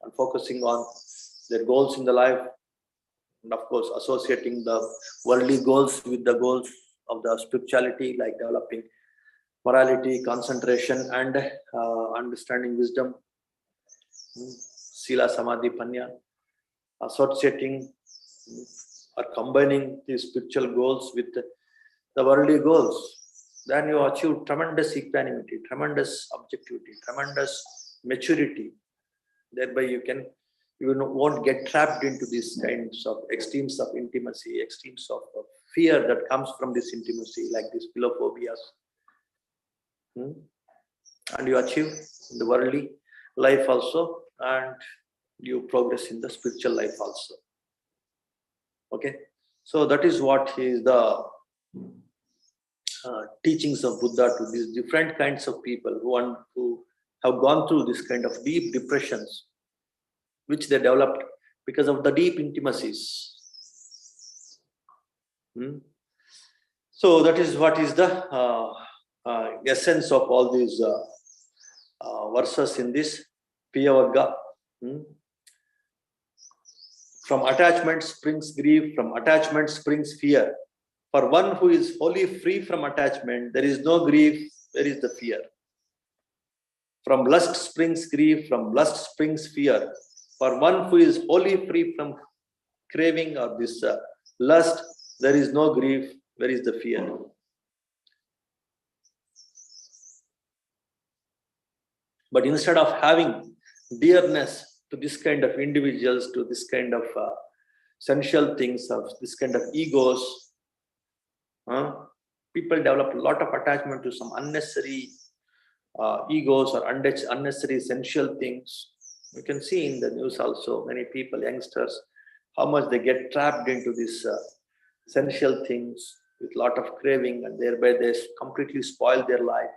and focusing on their goals in the life, and of course associating the worldly goals with the goals of the spirituality, like developing morality, concentration, and understanding wisdom, sila, samadhi, panya, associating or combining these spiritual goals with the worldly goals. Then you achieve tremendous equanimity, tremendous objectivity, tremendous maturity. Thereby you won't get trapped into these kinds of extremes of intimacy, extremes of fear that comes from this intimacy, like these philophobias. And you achieve in the worldly life also, and you progress in the spiritual life also. Okay, so that is what is the teachings of Buddha to these different kinds of people who have gone through this kind of deep depressions, which they developed because of the deep intimacies. So that is what is the essence of all these verses in this Piyavagga. From attachment springs grief, from attachment springs fear. For one who is wholly free from attachment, there is no grief, there is the fear. From lust springs grief, from lust springs fear. For one who is wholly free from craving or this lust, there is no grief, where is the fear? But instead of having dearness to this kind of individuals, to this kind of sensual things, of this kind of egos, people develop a lot of attachment to some unnecessary egos or unnecessary sensual things. You can see in the news also, many people, youngsters, how much they get trapped into these sensual things with a lot of craving, and thereby they completely spoil their life.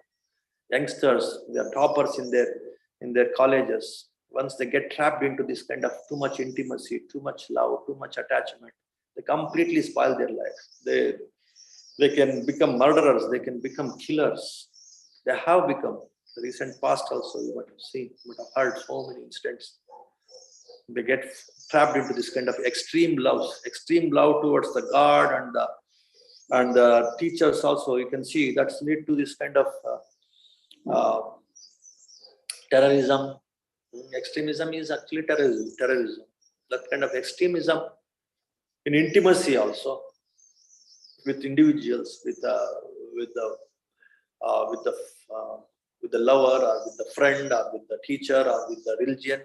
Youngsters, they are toppers in their colleges. Once they get trapped into this kind of too much intimacy, too much love, too much attachment, they completely spoil their life. They can become murderers, they can become killers. They have become. The recent past also, you might have seen, you might have heard so many incidents. They get trapped into this kind of extreme love towards the God and the teachers also. You can see that's lead to this kind of terrorism. Extremism is actually terrorism. That kind of extremism in intimacy also with individuals, with the lover or with the friend or with the teacher or with the religion.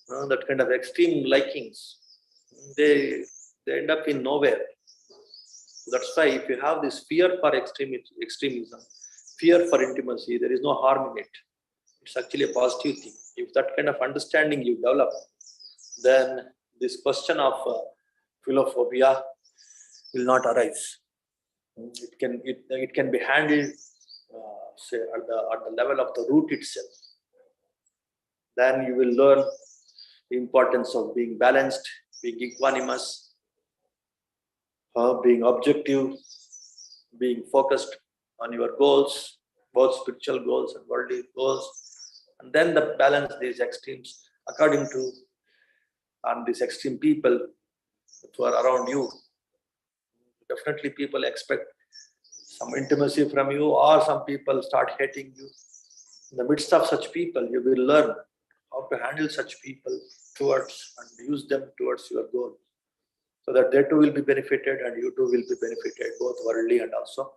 That kind of extreme likings, they end up in nowhere. That's why if you have this fear for extremism, fear for intimacy, there is no harm in it. It's actually a positive thing. If that kind of understanding you develop, then this question of philophobia will not arise. It can be handled, say at the level of the root itself. Then you will learn the importance of being balanced, being equanimous, being objective, being focused on your goals, both spiritual goals and worldly goals, and then the balance these extremes according to these extreme people who are around you. Definitely people expect some intimacy from you, or some people start hating you. In the midst of such people, you will learn how to handle such people towards and use them towards your goal, so that they too will be benefited and you too will be benefited, both worldly and also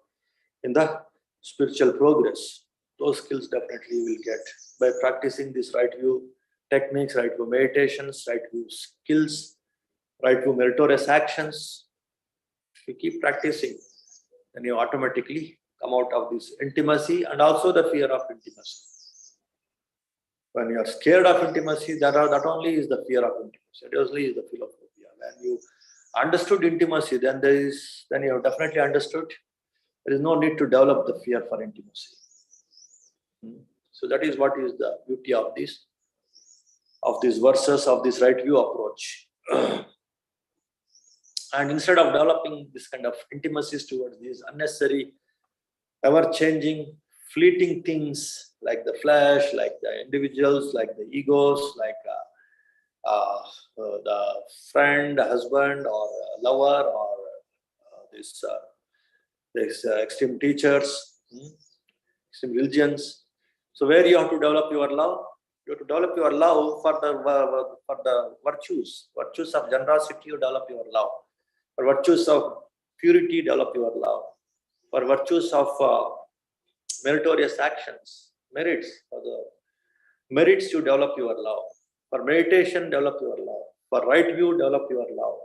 in the spiritual progress. Those skills definitely will get by practicing this right view techniques, right view meditations, right view skills, right view meritorious actions. If you keep practicing, then you automatically come out of this intimacy and also the fear of intimacy. When you are scared of intimacy, that only is the fear of intimacy. That only is the philophobia. When you understood intimacy, then you have definitely understood there is no need to develop the fear for intimacy. So that is what is the beauty of this. of these verses of this right view approach. And instead of developing this kind of intimacies towards these unnecessary, ever-changing, fleeting things like the flesh, like the individuals, like the egos, like the friend, husband, or lover, or these extreme teachers, extreme religions. So where you have to develop your love? You have to develop your love for the virtues of generosity. You develop your love for virtues of purity. Develop your love for virtues of meritorious actions, merits. For the merits, you develop your love. For meditation, develop your love. For right view, develop your love.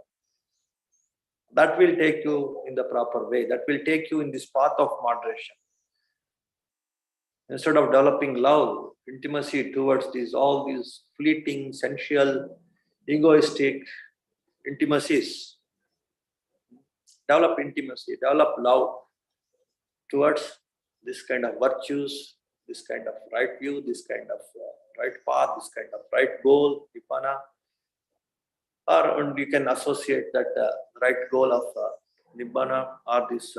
That will take you in the proper way. That will take you in this path of moderation. Instead of developing love, intimacy towards all these fleeting, sensual, egoistic intimacies, develop intimacy, develop love towards this kind of virtues, this kind of right view, this kind of right path, this kind of right goal, Nibbana. Or you can associate that right goal of Nibbana or these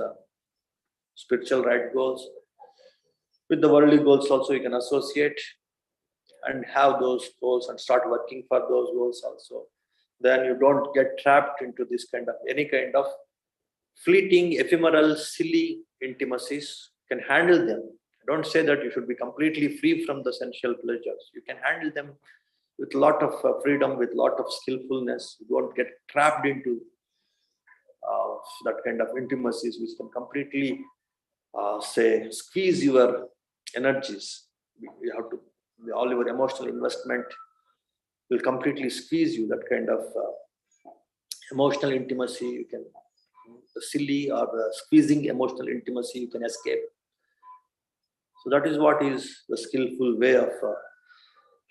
spiritual right goals with the worldly goals also. You can associate and have those goals and start working for those goals also. Then you don't get trapped into this kind of any kind of fleeting, ephemeral, silly intimacies. You can handle them. I don't say that you should be completely free from the sensual pleasures. You can handle them with a lot of freedom, with a lot of skillfulness. You don't get trapped into that kind of intimacies which can completely squeeze your energies. You have to, all your emotional investment will completely squeeze you. That kind of emotional intimacy, you can, the silly or the squeezing emotional intimacy, you can escape. So that is what is the skillful way of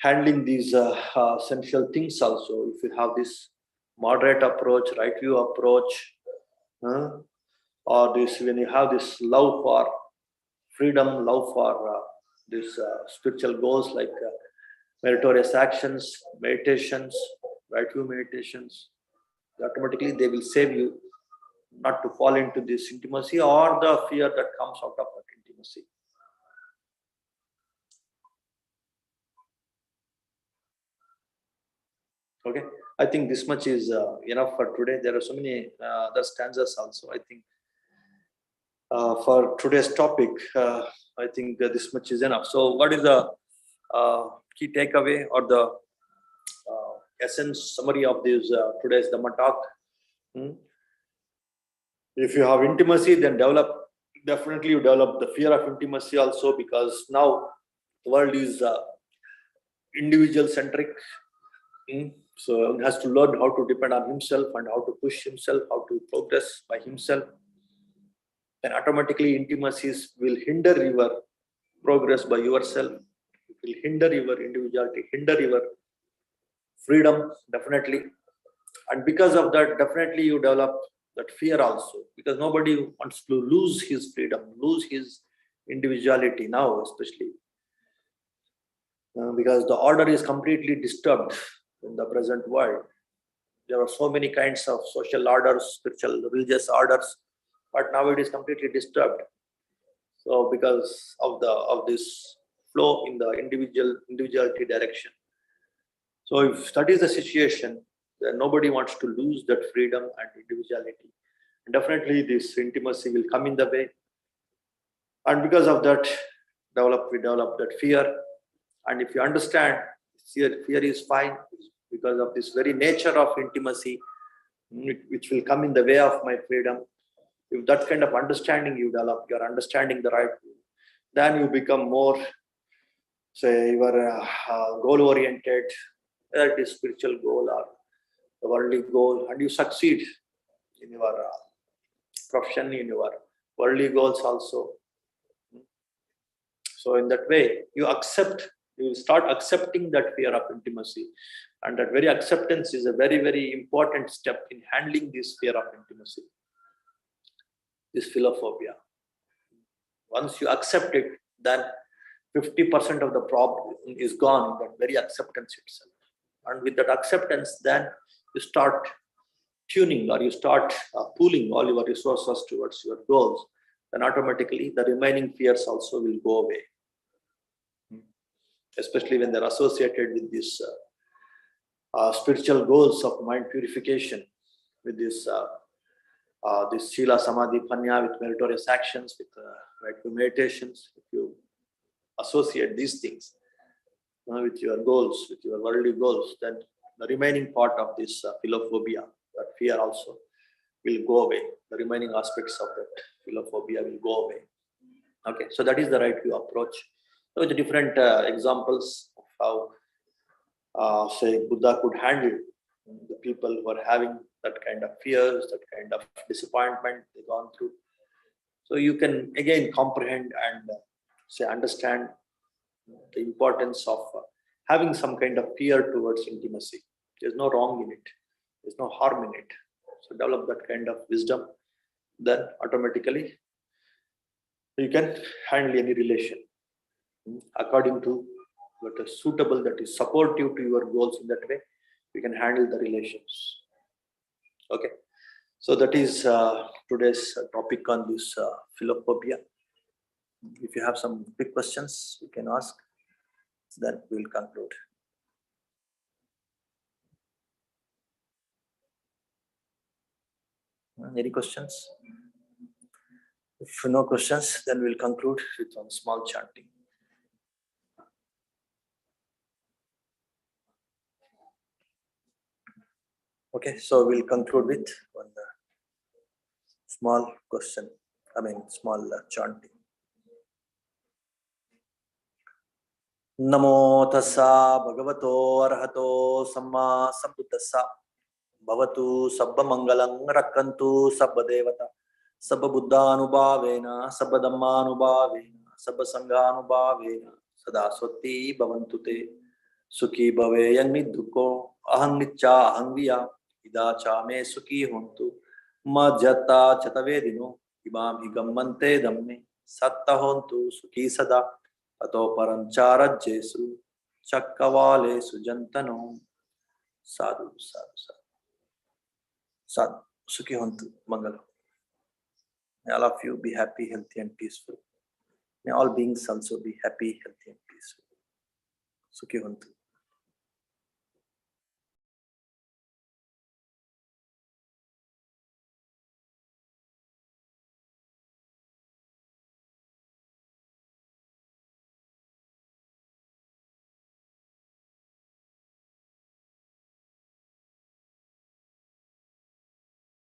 handling these essential things also. If you have this moderate approach, right view approach, or this, when you have this love for freedom, love for these spiritual goals like meritorious actions, meditations, right view meditations, automatically they will save you not to fall into this intimacy or the fear that comes out of that intimacy. Okay, I think this much is enough for today. There are so many other stanzas also. I think for today's topic, I think this much is enough. So what is the key takeaway or the essence summary of this today's Dhamma talk? If you have intimacy, then definitely you develop the fear of intimacy also, because now the world is individual centric. So one has to learn how to depend on himself and how to push himself, how to progress by himself. Then automatically intimacies will hinder your progress by yourself. It will hinder your individuality, hinder your freedom, definitely. And because of that, definitely you develop that fear also, because nobody wants to lose his freedom, lose his individuality now, especially because the order is completely disturbed in the present world. There are so many kinds of social orders, spiritual, religious orders, but now it is completely disturbed. So because of this flow in the individuality direction. So if that is the situation, then nobody wants to lose that freedom and individuality. And definitely this intimacy will come in the way. And because of that, we develop that fear. And if you understand, fear is fine because of this very nature of intimacy, which will come in the way of my freedom. If that kind of understanding you develop, you're understanding the right way, then you become more, say, you are goal-oriented, whether it is spiritual goal or the worldly goal, and you succeed in your profession, in your worldly goals also. So in that way, you will start accepting that fear of intimacy. And that very acceptance is a very, very important step in handling this fear of intimacy, this philophobia. Once you accept it, then 50% of the problem is gone in that very acceptance itself. And with that acceptance, then you start tuning, or you start pooling all your resources towards your goals, then automatically the remaining fears also will go away. Especially when they're associated with these spiritual goals of mind purification, with this Sila Samadhi Panya, with meritorious actions, with right meditations. If you associate these things with your goals, with your worldly goals, then the remaining part of this philophobia, that fear also, will go away. The remaining aspects of that philophobia will go away. Okay, so that is the right view approach. So with the different examples of how, say, Buddha could handle the people who are having that kind of fears, that kind of disappointment they've gone through. So you can again comprehend and say understand the importance of having some kind of fear towards intimacy. There's no wrong in it. There's no harm in it. So develop that kind of wisdom, then automatically you can handle any relation according to what is suitable, that is supportive to your goals. In that way, you can handle the relations. Okay, so that is today's topic on this philophobia. If you have some quick questions, you can ask. Then we'll conclude. Any questions? If no questions, then we'll conclude with one small chanting. Okay, so we'll conclude with one small question. Small chanting. Namo tassa bhagavato arahato samma sambuddhassa bhavatu sabba mangalang rakkantu sabba devata sabba buddhanubhavena sabba dhammanubhavena sabba sanghanubhavena sada swati bhavantu te sukhi bhave yanmi dukho aham nicha aham viya ida cha me sukhi hontu majjata chatavedino imam higammante dhamme satta hontu sukhi sada ato parancharadjesu chakkavale sujantano sadhu sadhu sadhu sadhu sukhi hontu mangala. May all of you be happy, healthy and peaceful. May all beings also be happy, healthy and peaceful. Sukhi hontu.